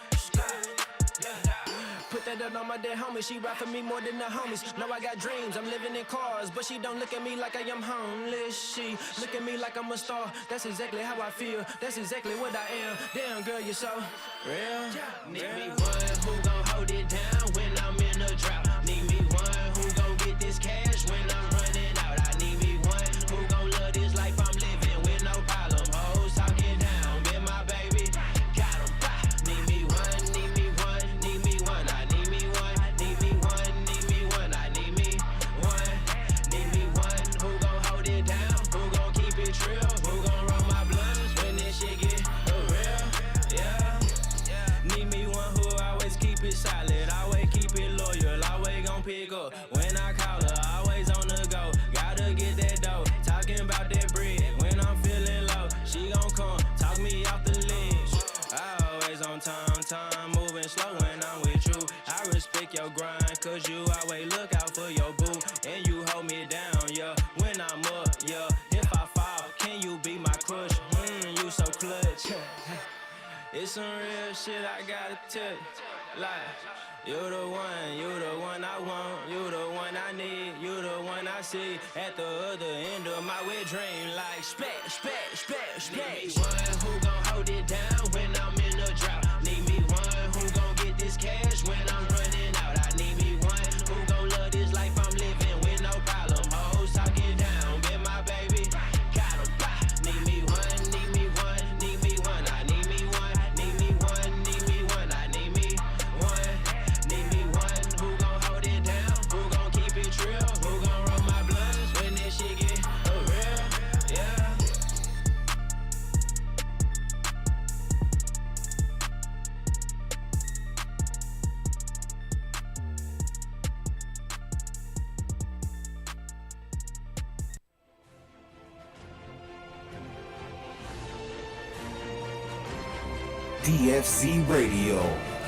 S11: Put that up on my dead homie, she ride for me more than the homies. Know I got dreams, I'm living in cars, but she don't look at me like I am homeless. She look at me like I'm a star. That's exactly how I feel, that's exactly what I am. Damn girl, you're so real. Need me one who gon' hold it down when I'm in a drought. Need me one who gon' get this cash when I'm running out. I need me one who gon' love this life I'm living with no problem. Hoes talking down, been my baby. Got 'em, need me one, need me one, need me one. I need me one, need me one, need me one. I need me one, need me one who gon' hold it down, who gon' keep it real, who gon' roll my blunts when this shit get real. Yeah, need me one who always keep it solid, always keep it loyal, always gon' pick up when I call her, always on the go. Gotta get that dough, talking about that bread when I'm feeling low. She gon' come talk me off the ledge. Always on time moving slow when I'm with you. I respect your grind, cause you always look out for your boo. And you hold me down, yeah, when I'm up, yeah. If I fall, can you be my crush? You so clutch. It's some real shit I gotta tell you. Like, you the one I want, you the one I need, you the one I see at the other end of my wet dream. Like, splash. Need me one who gon' hold it down when I'm in a drought. Need me one who gon' get this cash when I'm running out. I need me one who gon' love this life I'm living with no problem. Hoes talking down, been my baby. Got 'em, need me one, need me one, need me one. I need me one, need me one, need me one. I need me one, need me one who gon' hold it down, who gon' keep it real, who gon' roll my blunts when this shit get real. Yeah.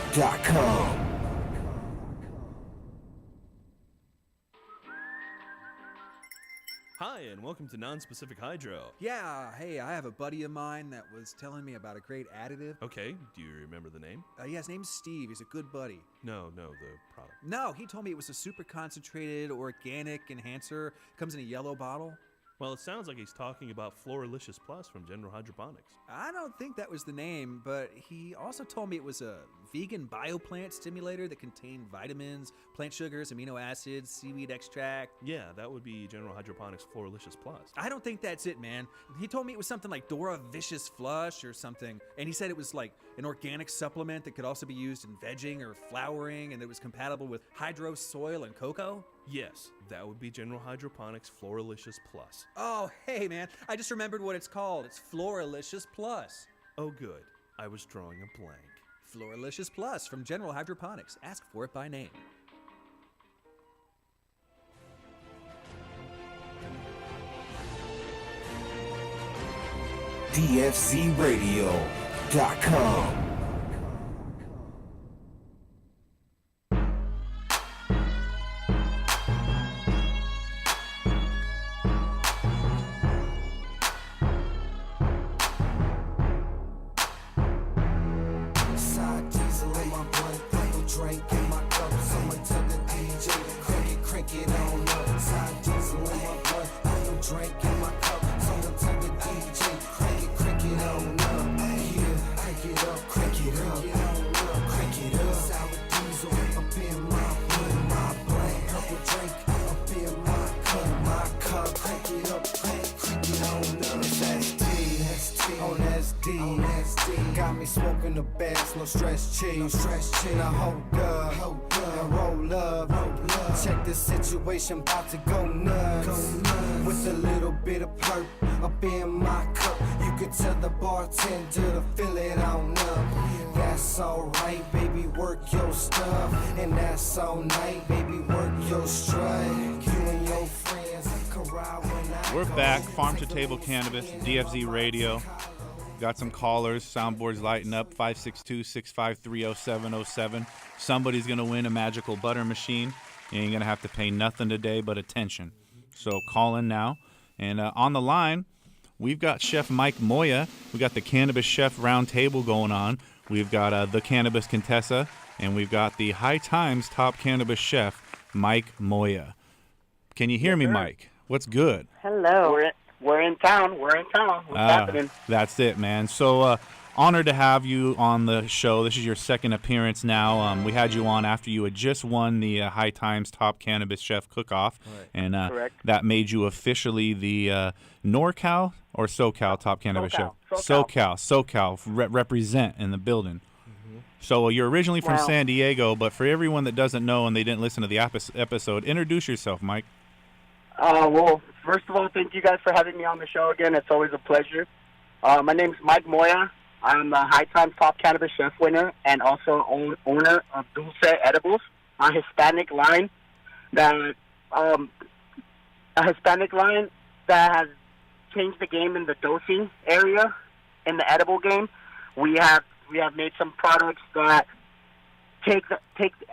S1: DFZRadio.com.
S15: Hi, and welcome to Non-Specific Hydro.
S16: Yeah, hey, I have a buddy of mine that was telling me about a great additive.
S15: Okay, do you remember the name?
S16: Yeah, his name's Steve. He's a good buddy.
S15: No, the product.
S16: No, he told me it was a super concentrated organic enhancer. Comes in a yellow bottle.
S15: Well, it sounds like he's talking about Floralicious Plus from General Hydroponics.
S16: I don't think that was the name, but he also told me it was a vegan bioplant stimulator that contained vitamins, plant sugars, amino acids, seaweed extract.
S15: Yeah, that would be General Hydroponics Floralicious Plus.
S16: I don't think that's it, man. He told me it was something like Dora Vicious Flush or something, and he said it was like an organic supplement that could also be used in vegging or flowering, and that was compatible with hydro soil and cocoa.
S15: Yes, that would be General Hydroponics Floralicious Plus.
S16: Oh, hey, man. I just remembered what it's called. It's Floralicious Plus.
S15: Oh, good. I was drawing a blank.
S16: Floralicious Plus from General Hydroponics. Ask for it by name.
S1: DFZRadio.com.
S11: Side diesel in my blunt, ain't drink in my cup. Someone tell the DJ to crank it on up. Side diesel in my blunt, ain't drink in my cup. Someone tell the DJ crank it on up. Yeah, crank it up, crank it up, crank it up. Sour diesel up in my blunt, purple drink up in my cup. Crank it up, crank it on up. ST on SD. Got me smoking the best, no stress cheese. Now hold up, now roll up. Check the situation, about to go nuts. With a little bit of perp up in my cup. You could tell the bartender to fill it on up. That's alright, baby, work your stuff. And that's all night, baby, work your strut. You and your friends can ride when I
S3: We're
S11: go.
S3: back. Farm to Table Cannabis, DFZ Radio. Got some callers. Soundboard's lighting up. 562-653-0707. Somebody's going to win a magical butter machine. You ain't going to have to pay nothing today but attention. So call in now. And on the line, we've got Chef Mike Moya. We got the Cannabis Chef Roundtable going on. We've got the Cannabis Contessa. And we've got the High Times Top Cannabis Chef, Mike Moya. Can you hear me, Mike? What's good?
S17: Hello. We're in town. What's happening?
S3: That's it, man. So honored to have you on the show. This is your second appearance now. We had you on after you had just won the High Times Top Cannabis Chef Cook-Off.
S17: Right.
S3: And
S17: Correct.
S3: that made you officially the NorCal or SoCal Top Cannabis Chef? SoCal. Represent in the building. So you're originally from San Diego, but for everyone that doesn't know and they didn't listen to the episode, introduce yourself, Mike.
S17: Well, first of all, thank you guys for having me on the show again. It's always a pleasure. My name's Mike Moya. I'm the High Times Top Cannabis Chef winner and also owner of Dulce Edibles, a Hispanic line that has changed the game in the dosing area, in the edible game. We have made some products that take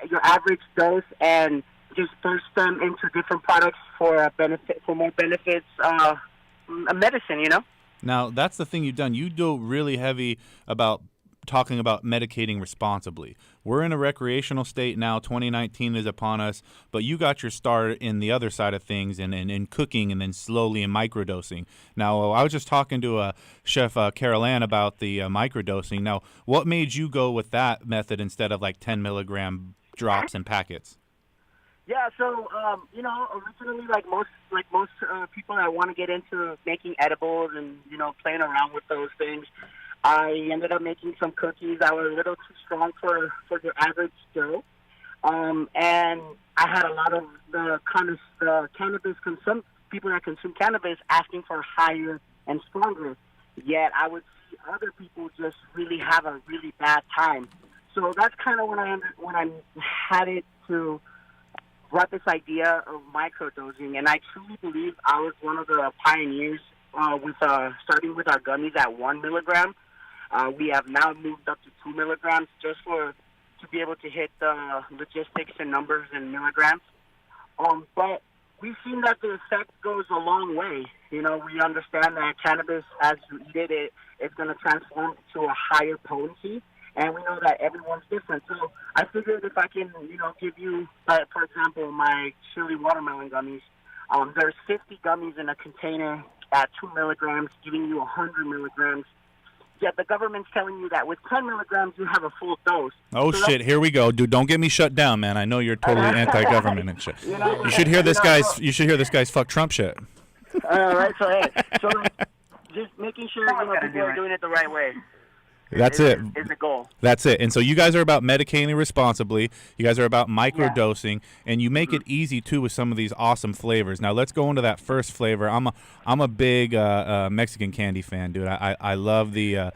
S17: your average dose and just burst them into different products for more benefits, medicine, you know?
S3: Now, that's the thing you've done. You do really heavy about talking about medicating responsibly. We're in a recreational state now. 2019 is upon us, but you got your start in the other side of things and in cooking and then slowly in microdosing. Now, I was just talking to Chef Carol Ann about the microdosing. Now, what made you go with that method instead of like 10 milligram drops and packets?
S17: Yeah, so originally, like most people that want to get into making edibles and playing around with those things, I ended up making some cookies that were a little too strong for the average Joe, and I had a lot of the cannabis people that consume cannabis asking for higher and stronger. Yet I would see other people just really have a really bad time. So that's kind of when I had it to brought this idea of microdosing, and I truly believe I was one of the pioneers with starting with our gummies at 1 milligram. We have now moved up to 2 milligrams just to be able to hit the logistics and numbers in milligrams. But we've seen that the effect goes a long way. We understand that cannabis, as you eat it, it's going to transform to a higher potency. And we know that everyone's different. So I figured if I can, give you, for example, my chili watermelon gummies, there's 50 gummies in a container at 2 milligrams, giving you 100 milligrams. Yet the government's telling you that with 10 milligrams, you have a full dose.
S3: Oh, so shit. Here we go. Dude, don't get me shut down, man. I know you're totally anti-government and shit. You should hear this guy's fuck Trump shit.
S17: Right. So, just making sure, people are doing it the right way.
S3: That's it.
S17: Is the goal.
S3: That's it. And so you guys are about medicating responsibly. You guys are about microdosing, and you make it easy too with some of these awesome flavors. Now let's go into that first flavor. I'm a big Mexican candy fan, dude. I love the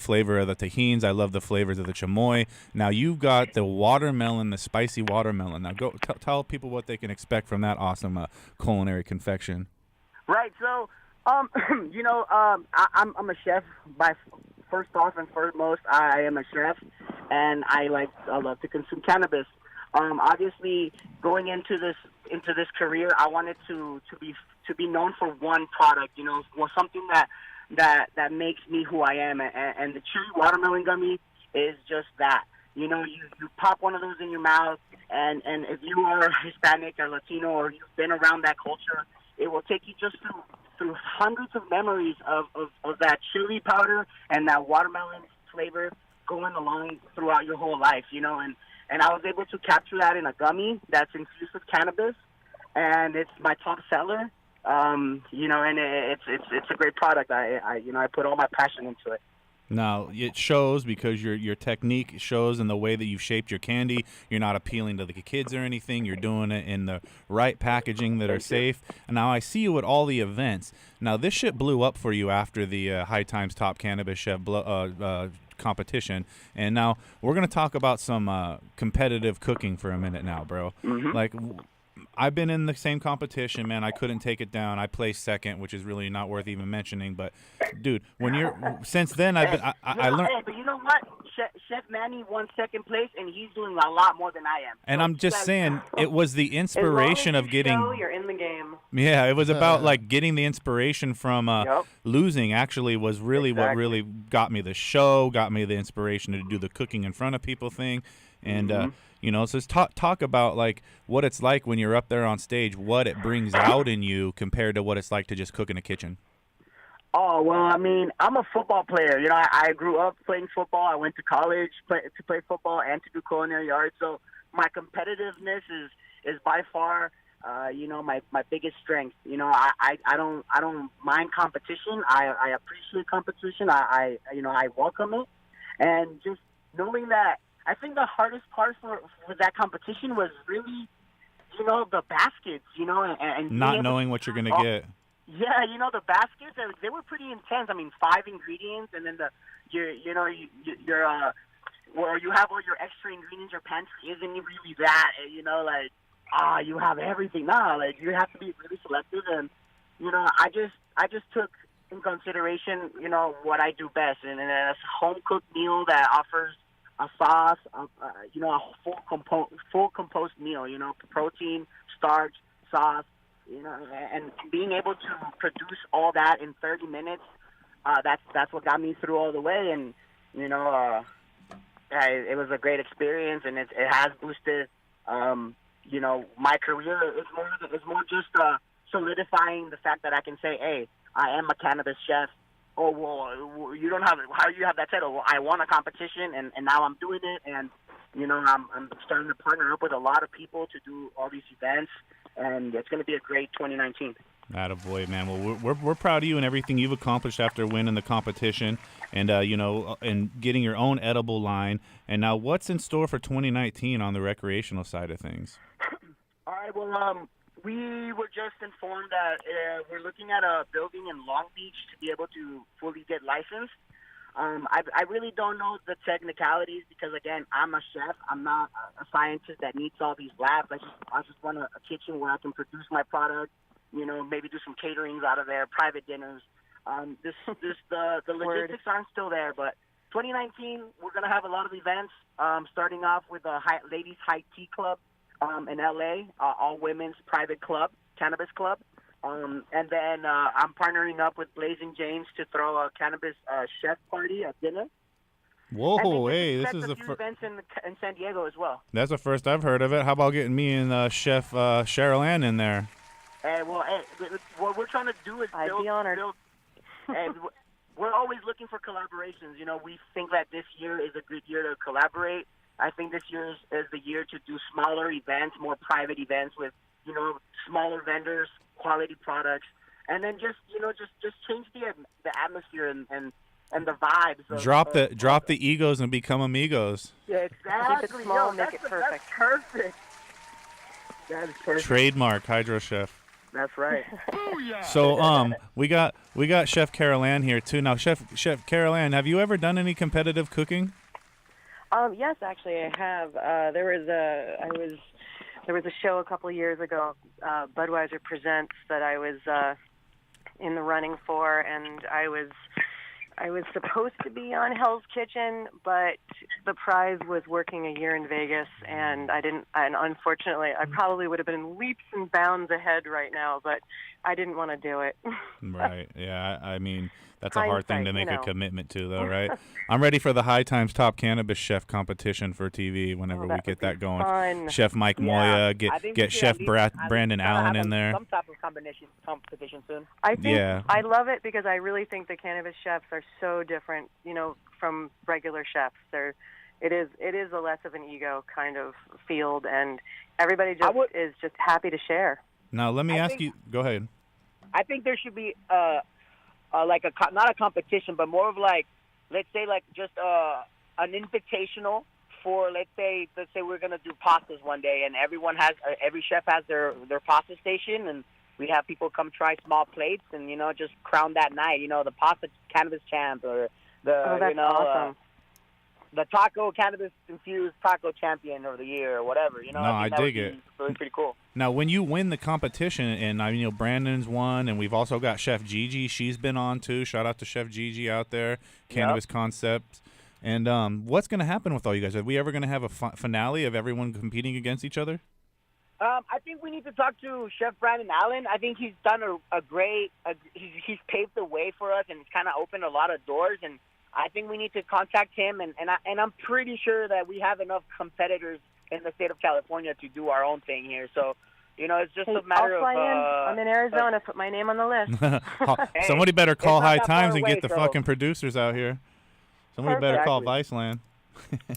S3: flavor of the tajins. I love the flavors of the chamoy. Now you've got the watermelon, the spicy watermelon. Now go tell people what they can expect from that awesome culinary confection.
S17: Right. So I'm a chef by first off and foremost. I am a chef, and I love to consume cannabis. Obviously, going into this career, I wanted to be known for one product. For something that makes me who I am, and the cherry watermelon gummy is just that. You pop one of those in your mouth, and if you are Hispanic or Latino or you've been around that culture, it will take you just through hundreds of memories of that chili powder and that watermelon flavor going along throughout your whole life, and I was able to capture that in a gummy that's infused with cannabis, and it's my top seller, and it's a great product. I put all my passion into it.
S3: Now, it shows because your technique shows in the way that you've shaped your candy. You're not appealing to the kids or anything. You're doing it in the right packaging that are safe. And now I see you at all the events. Now, this shit blew up for you after the High Times Top Cannabis Chef competition. And now we're going to talk about some competitive cooking for a minute now, bro.
S17: Mm-hmm.
S3: Like, I've been in the same competition, man. I couldn't take it down. I placed second, which is really not worth even mentioning. But, dude, since then I've been I learned.
S17: Hey, but you know what? Chef Manny won second place, and he's doing a lot more than I am.
S3: And I'm just saying, it was the inspiration of getting.
S14: You're in the game.
S3: Yeah, it was about like getting the inspiration from losing. Actually, was really what really got me the show, got me the inspiration to do the cooking in front of people thing, and. So talk about like what it's like when you're up there on stage, what it brings out in you compared to what it's like to just cook in a kitchen.
S17: Oh, well, I mean, I'm a football player. I grew up playing football. I went to college to play football and to do culinary arts. So my competitiveness is by far, my biggest strength. I don't mind competition. I appreciate competition. I welcome it. And just knowing that, I think the hardest part for that competition was really, the baskets, and
S3: not knowing what you're going to get.
S17: Yeah, the baskets, they were pretty intense. I mean, 5 ingredients, and then you have all your extra ingredients. Your pantry isn't really that, you have everything. Nah, you have to be really selective, and I just took in consideration, what I do best, and it's a home cooked meal that offers a sauce, a full composed meal, protein, starch, sauce, and being able to produce all that in 30 minutes, that's what got me through all the way, and, it was a great experience, and it has boosted, my career. It's more just solidifying the fact that I can say, hey, I am a cannabis chef. Oh, well, you don't have it. How do you have that title? Well, I won a competition, and now I'm doing it, and, I'm starting to partner up with a lot of people to do all these events, and it's going to be a great 2019.
S3: Attaboy, man. Well, we're proud of you and everything you've accomplished after winning the competition and, and getting your own edible line. And now what's in store for 2019 on the recreational side of things?
S17: All right, well, we were just informed that we're looking at a building in Long Beach to be able to fully get licensed. I really don't know the technicalities because, again, I'm a chef. I'm not a scientist that needs all these labs. I just want a kitchen where I can produce my product, maybe do some caterings out of there, private dinners. The logistics aren't still there, but 2019, we're going to have a lot of events, starting off with the Ladies High Tea Club in L.A., all women's private club, cannabis club. And then I'm partnering up with Blazing James to throw a cannabis chef party at dinner.
S3: Whoa, hey, this is
S17: a few events in San Diego as well.
S3: That's the first I've heard of it. How about getting me and Chef Cheryl Ann in there?
S17: What we're trying to do is
S14: I'd be honored.
S17: And we're always looking for collaborations. We think that this year is a good year to collaborate. I think this year is the year to do smaller events, more private events with, smaller vendors, quality products, and then just change the atmosphere and the vibes.
S3: Drop the egos and become amigos.
S17: Yeah, exactly.
S14: Keep it small, make it perfect.
S17: That's perfect. That is perfect.
S3: Trademark Hydro Chef.
S17: That's right.
S3: So we got Chef Carol Ann here too. Now, Chef Carol Ann, have you ever done any competitive cooking?
S14: Yes, actually, I have. There was a show a couple of years ago, Budweiser Presents, that I was in the running for, and I was supposed to be on Hell's Kitchen, but the prize was working a year in Vegas, and I didn't. And unfortunately, I probably would have been leaps and bounds ahead right now, but I didn't want to do it.
S3: Right. Yeah. I mean, that's a hard thing to make
S14: Hindsight,
S3: a commitment to, though, right? I'm ready for the High Times Top Cannabis Chef competition for TV whenever we get that going.
S14: fun.
S3: Chef Mike
S17: Yeah,
S3: Moya,
S17: I
S3: get
S17: think we should
S3: Chef
S17: at least
S3: Brandon
S17: try to
S3: Allen
S17: have
S3: in there.
S17: Some type of competition soon.
S14: I think
S3: Yeah.
S14: I love it because I really think the cannabis chefs are so different, from regular chefs. It is a less of an ego kind of field, and everybody is just happy to share.
S3: Now, let me ask you. Go ahead.
S17: I think there should be not a competition, but more of let's say just an invitational for let's say we're gonna do pastas one day, and every chef has their pasta station, and we have people come try small plates, and just crown that night, the pasta cannabis champ or the
S14: awesome.
S17: The taco cannabis infused taco champion of the year or whatever.
S3: No, I dig it.
S17: Really pretty cool.
S3: Now, when you win the competition, and Brandon's won, and we've also got Chef Gigi. She's been on too. Shout out to Chef Gigi out there, Cannabis Concept. And what's going to happen with all you guys? Are we ever going to have a finale of everyone competing against each other?
S17: I think we need to talk to Chef Brandon Allen. I think he's done a great. He's paved the way for us, and it's kind of opened a lot of doors. And I think we need to contact him. And I'm pretty sure that we have enough competitors in the state of California to do our own thing here. So, it's just a matter
S14: I'll fly
S17: of.
S14: in. I'm in Arizona. Put my name on the list.
S3: Somebody better call
S17: it's not
S3: High
S17: that far
S3: Times and
S17: away,
S3: get the
S17: so-
S3: fucking producers out here. Somebody better call Viceland.
S14: It's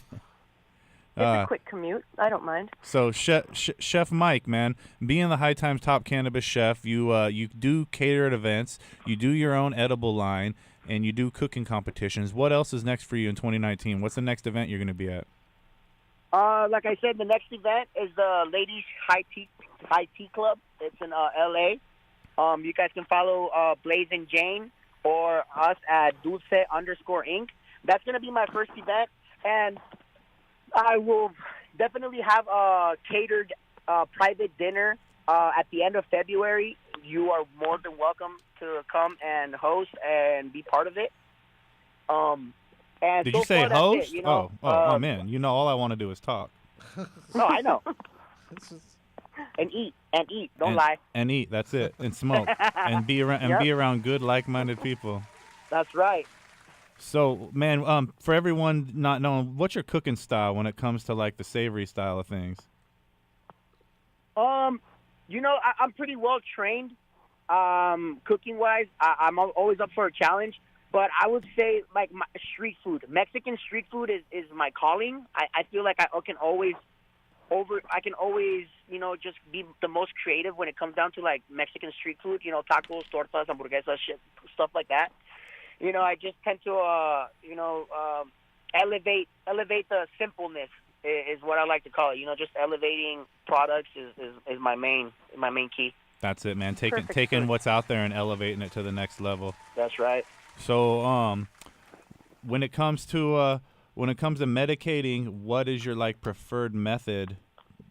S14: a quick commute. I don't mind.
S3: So Chef Mike, man, being the High Times Top Cannabis Chef, you do catered events, you do your own edible line, and you do cooking competitions. What else is next for you in 2019? What's the next event you're going to be at?
S17: Like I said, the next event is the Ladies High Tea Club. It's in L.A. You guys can follow Blaze and Jane or us at Dulce_Inc. That's going to be my first event, and I will definitely have a catered private dinner at the end of February. You are more than welcome to come and host and be part of it. And
S3: Did
S17: so
S3: you say
S17: far, that's
S3: host?
S17: it,
S3: Oh, man. All I want to do is talk.
S17: No, I know. And eat. Don't lie.
S3: And eat. That's it. And smoke. And be around good, like-minded people.
S17: That's right.
S3: So, man, for everyone not knowing, what's your cooking style when it comes to the savory style of things?
S17: I'm pretty well trained, cooking wise. I'm always up for a challenge, but I would say my street food, Mexican street food is my calling. I feel like I can always, just be the most creative when it comes down to Mexican street food. Tacos, tortas, hamburguesas, stuff like that. I just tend to, elevate the simpleness is what I like to call it. Just elevating products is my main key.
S3: That's it, man. Taking what's out there and elevating it to the next level.
S17: That's right.
S3: So, when it comes to medicating, what is your preferred method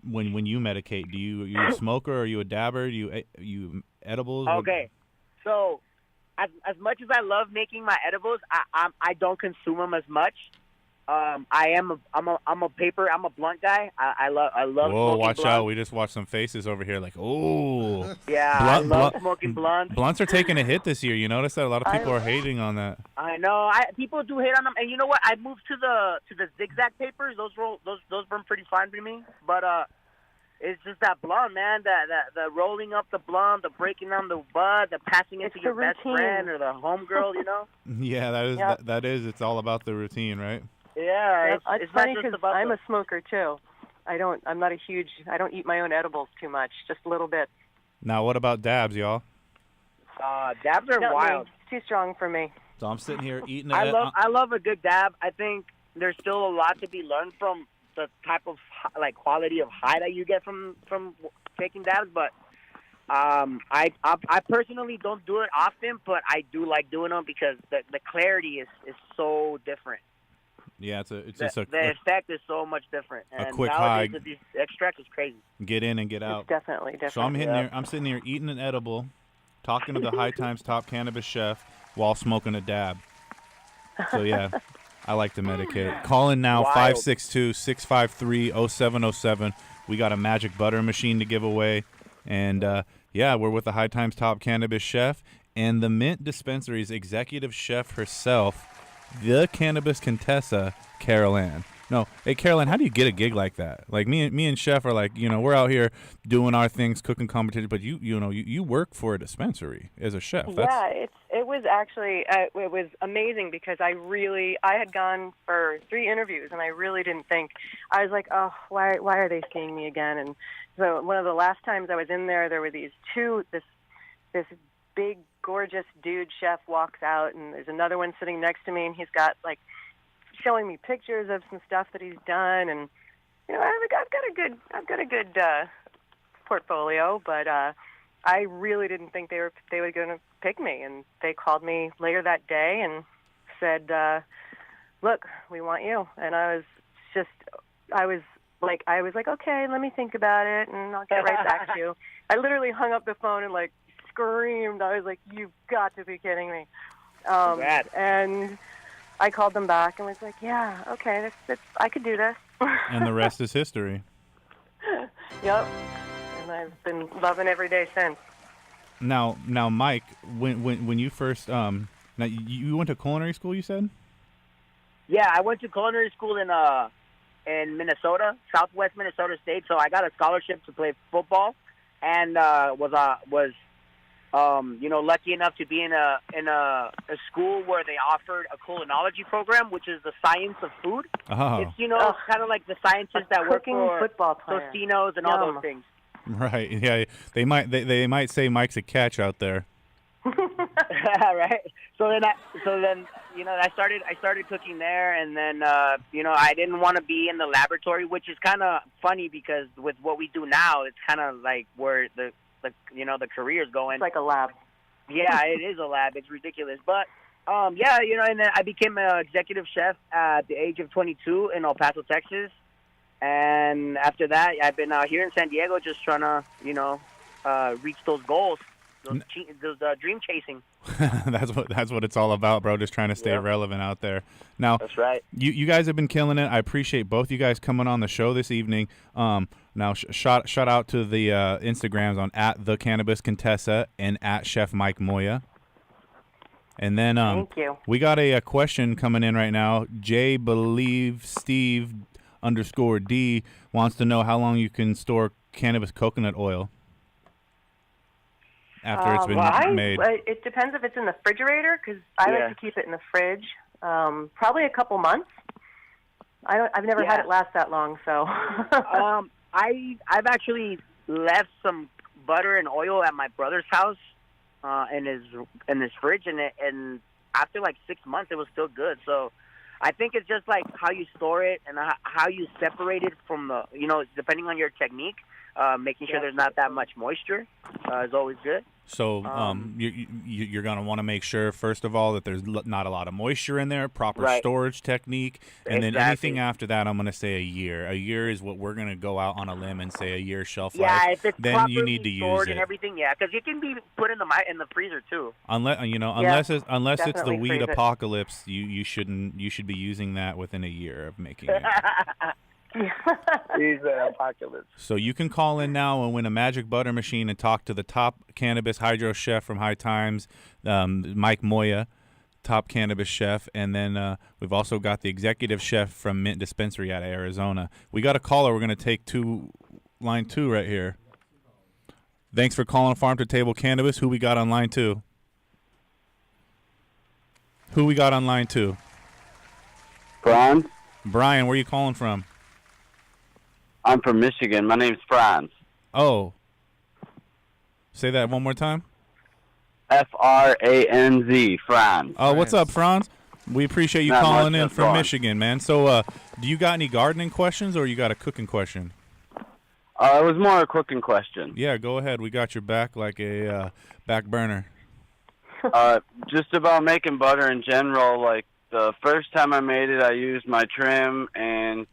S3: when you medicate? Are you a smoker? Are you a dabber? You edibles?
S17: Okay, so. As much as I love making my edibles, I don't consume them as much. I'm a blunt guy. I love
S3: Whoa,
S17: smoking
S3: watch
S17: blunts.
S3: out. We just watched some faces over here oh.
S17: Yeah, I love smoking blunts.
S3: Blunts are taking a hit this year. You notice that a lot of people are hating on that.
S17: I know. People do hate on them. And you know what? I moved to the zigzag papers. Those burn pretty fine for me. But it's just that blunt, man. The rolling up the blunt, the breaking down the bud, the passing it to your best friend or the homegirl,
S3: Yeah, that is. It's all about the routine, right?
S17: Yeah,
S14: it's funny because I'm a smoker too. I don't eat my own edibles too much, just a little bit.
S3: Now, what about dabs, y'all?
S17: Dabs are wild.
S14: It's too strong for me.
S3: So I'm sitting here eating.
S17: I love a good dab. I think there's still a lot to be learned from the type of quality of high that you get from taking dabs, but I personally don't do it often, but I do like doing them because the clarity is so different.
S3: Yeah, the
S17: effect is so much different. And
S3: a quick
S17: nowadays
S3: high.
S17: with these extracts is crazy.
S3: Get in and get out.
S14: It's definitely different.
S3: So I'm sitting here eating an edible, talking to the High Times Top Cannabis chef while smoking a dab. So, yeah, I like to medicate. Call in now, 562-653-0707. We got a magic butter machine to give away. And, yeah, we're with the High Times Top Cannabis chef and the Mint Dispensary's executive chef herself, the Cannabis Contessa, Carol Ann. No, hey, Carol Ann, how do you get a gig like that? Like, me and Chef are like, we're out here doing our things, cooking competitions, but you work for a dispensary as a chef.
S14: It was actually it was amazing because I had gone for 3 interviews and I really didn't think. I was like, oh, why are they seeing me again? And so one of the last times I was in there were these this big gorgeous dude chef walks out and there's another one sitting next to me and he's got like showing me pictures of some stuff that he's done, and I've got a good portfolio, but I really didn't think they were going to pick me, and they called me later that day and said, "Look, we want you." And I was like, okay, let me think about it, and I'll get right back to you. I literally hung up the phone and like screamed. I was like, "You've got to be kidding me!" And I called them back and was like, "Yeah, okay, that's I could do this."
S3: And the rest is history.
S14: Yep. And I've been loving every day since.
S3: Now, Mike, when you first now you went to culinary school, you said?
S17: Yeah, I went to culinary school in Minnesota, Southwest Minnesota State. So I got a scholarship to play football, and was lucky enough to be in a school where they offered a culinology program, which is the science of food.
S3: Oh.
S17: It's kind of like the scientists that work for
S14: football player.
S17: Tostinos and all those things.
S3: Right. Yeah. They might say Mike's a catch out there.
S17: Right. So then I started cooking there, and then I didn't want to be in the laboratory, which is kind of funny because with what we do now, it's kind of like where the career's going.
S14: It's like a lab.
S17: Yeah, it is a lab. It's ridiculous. But, and then I became an executive chef at the age of 22 in El Paso, Texas. And after that, I've been out here in San Diego just trying to, reach those goals, those dream chasing.
S3: That's what it's all about, bro. Just trying to stay relevant out there. Now,
S17: that's right.
S3: You guys have been killing it. I appreciate both you guys coming on the show this evening. Now, shout out to the Instagrams on @TheCannabisContessa and @Chef Mike Moya. And then
S14: thank you.
S3: We got a question coming in right now. Steve_D wants to know how long you can store cannabis coconut oil after it's been made.
S14: It depends if it's in the refrigerator, because I like to keep it in the fridge. Probably a couple months. I've never had it last that long, so.
S17: I've actually left some butter and oil at my brother's house in his fridge, and after like 6 months, it was still good. So I think it's just like how you store it and how you separate it from the, depending on your technique. Making sure there's not that much moisture is always good.
S3: So you're going to want to make sure, first of all, that there's not a lot of moisture in there, proper storage technique, and then anything after that, I'm going to say a year. A year is what we're going to go out on a limb and say a year shelf life.
S17: Yeah, if it's
S3: then you need to use it.
S17: And everything, because it can be put in the freezer too.
S3: Unless it's the weed apocalypse, you should be using that within a year of making it.
S17: He's an apocalypse.
S3: So you can call in now and win a magic butter machine and talk to the top cannabis hydro chef from High Times, Mike Moya, top cannabis chef, and then we've also got the executive chef from Mint Dispensary out of Arizona. We got a caller. We're going to take line 2 right here. Thanks for calling Farm to Table Cannabis. Who we got on line 2? Brian, where are you calling from?
S18: I'm from Michigan. My name's Franz.
S3: Oh. Say that one more time.
S18: Franz, Franz.
S3: Oh, what's up, Franz? We appreciate you calling in from Michigan, man. So, do you got any gardening questions or you got a cooking question?
S18: It was more a cooking question.
S3: Yeah, go ahead. We got your back like a back burner.
S18: Just about making butter in general. Like, the first time I made it, I used my trim, and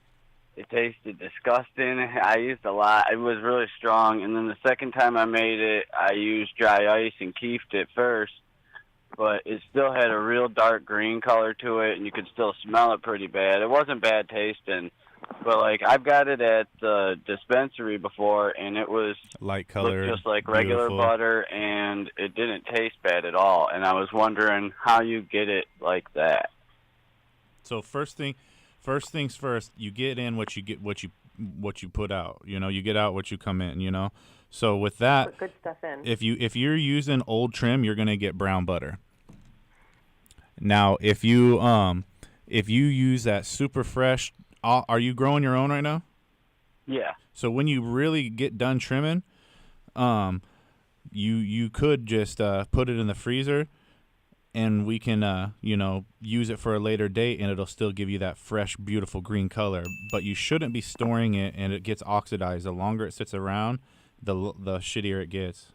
S18: It tasted disgusting. I used a lot. It was really strong. And then the second time I made it, I used dry ice and keefed it first. But it still had a real dark green color to it, and you could still smell it pretty bad. It wasn't bad tasting. But, like, I've got it at the dispensary before, and it was
S3: light colored,
S18: just like regular
S3: beautiful
S18: butter, and it didn't taste bad at all. And I was wondering how you get it like that.
S3: So first things first, you get in what you put out. You know, you get out what you come in, you know. So with that,
S14: put good stuff in.
S3: if you're using old trim, you're going to get brown butter. Now, if you use that super fresh, are you growing your own right now?
S18: Yeah.
S3: So when you really get done trimming, you could just put it in the freezer, and we can use it for a later date, and it'll still give you that fresh, beautiful green color. But you shouldn't be storing it, and it gets oxidized. The longer it sits around, the shittier it gets.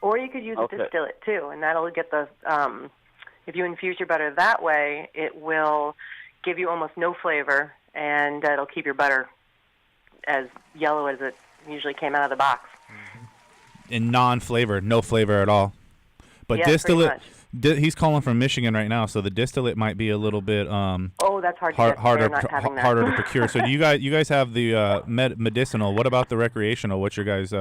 S14: Or you could use a distillate too, and that'll get the. If you infuse your butter that way, it will give you almost no flavor, and it'll keep your butter as yellow as it usually came out of the box.
S3: And non-flavor, no flavor at all. But
S14: yeah,
S3: distillate, he's calling from Michigan right now, so the distillate might be a little bit
S14: that's harder
S3: to procure. So do you guys have the medicinal? What about the recreational? What's your guys'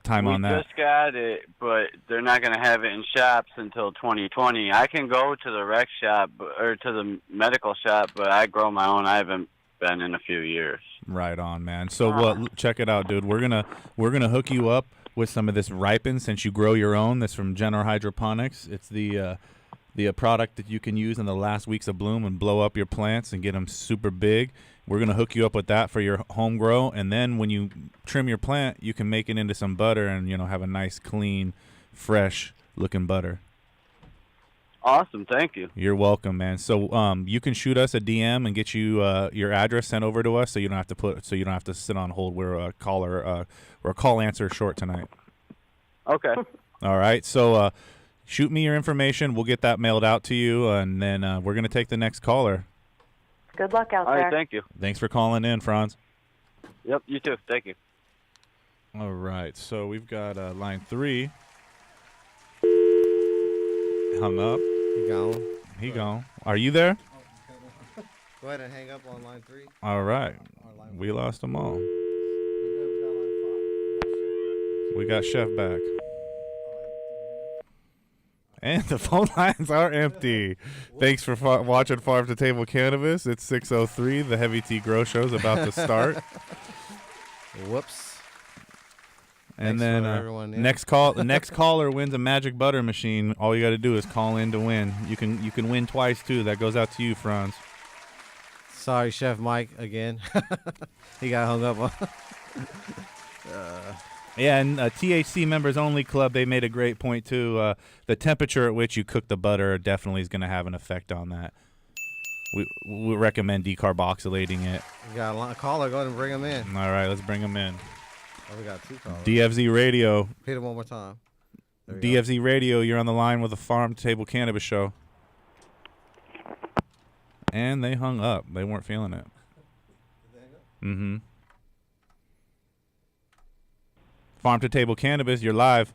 S3: time on that?
S18: We just got it, but they're not going to have it in shops until 2020. I can go to the rec shop or to the medical shop, but I grow my own. I haven't been in a few years.
S3: Right on, man. So check it out, dude. We're gonna hook you up with some of this ripen, since you grow your own. That's from General Hydroponics. It's the product that you can use in the last weeks of bloom and blow up your plants and get them super big. We're going to hook you up with that for your home grow, and then when you trim your plant, you can make it into some butter and, have a nice, clean, fresh looking butter.
S18: Awesome, thank you.
S3: You're welcome, man. So you can shoot us a DM and get you your address sent over to us, so you don't have to sit on hold. We're a call answer short tonight.
S18: Okay.
S3: All right. So shoot me your information. We'll get that mailed out to you, and then we're going to take the next caller.
S14: Good luck out
S18: there.
S14: there.
S18: All right, thank you.
S3: Thanks for calling in, Franz.
S18: Yep, you too. Thank you.
S3: All right. So we've got line 3. Hung up. He gone. Are you there?
S4: Go ahead and hang up on line 3.
S3: All right. We lost them all. We got Chef back. And the phone lines are empty. Thanks for watching Farm to Table Cannabis. It's 6:03. The Heavy Tea Grow Show is about to start.
S4: Whoops.
S3: And then next caller wins a magic butter machine. All you got to do is call in to win. You can win twice too. That goes out to you, Franz.
S4: Sorry, Chef Mike again. He got hung up on.
S3: Yeah, and THC Members Only Club, they made a great point too. The temperature at which you cook the butter definitely is going to have an effect on that. We recommend decarboxylating it.
S4: We got a caller. Go ahead and bring him in.
S3: All right, let's bring him in.
S4: Oh, we got 2 callers.
S3: DFZ Radio.
S4: Hit him one more time.
S3: DFZ Radio, you're on the line with the Farm to Table Cannabis Show. And they hung up. They weren't feeling it. Mm-hmm. Farm to Table Cannabis, you're live.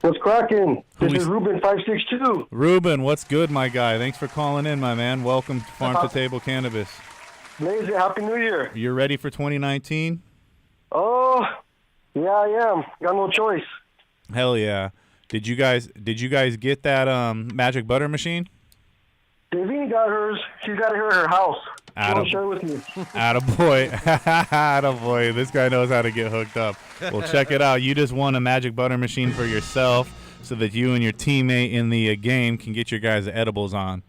S19: What's cracking? This is Ruben 562.
S3: Ruben, what's good, my guy? Thanks for calling in, my man. Welcome to Farm to Table Cannabis.
S19: Blaze it. Happy New Year.
S3: You're ready for 2019?
S19: Oh, yeah, I am. Got no choice.
S3: Hell yeah. Did you guys get that magic butter machine?
S19: Davine got hers. She's got it here at her house. She won't share with me.
S3: Attaboy. Attaboy. This guy knows how to get hooked up. Well, check it out. You just won a magic butter machine for yourself so that you and your teammate in the game can get your guys' edibles on.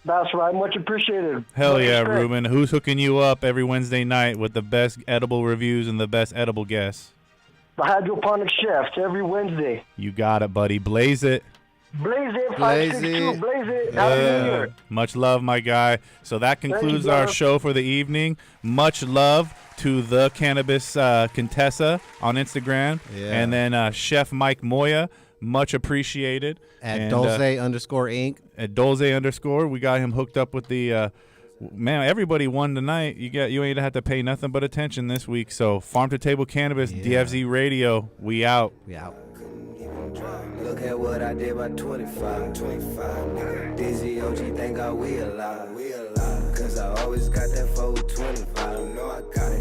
S19: That's right. Much appreciated.
S3: Hell yeah, Ruben. Who's hooking you up every Wednesday night with the best edible reviews and the best edible guests?
S19: The Hydroponic Chefs every Wednesday.
S3: You got it, buddy. Blaze it.
S19: Blaze it, 562. Blaze it. Happy New Year.
S3: Much love, my guy. So that concludes our show for the evening. Much love to the Cannabis Contessa on Instagram.
S4: Yeah.
S3: And then Chef Mike Moya. Much appreciated.
S4: At Dulce _Inc.
S3: At Dulce _. We got him hooked up with the Man, everybody won tonight. You ain't have to pay nothing but attention this week. So Farm to Table Cannabis, DFZ Radio, we out.
S20: We out.
S1: Look at what I did by 25. Dizzy OG, thank God we alive. Cause I always got that 425. You know I got it.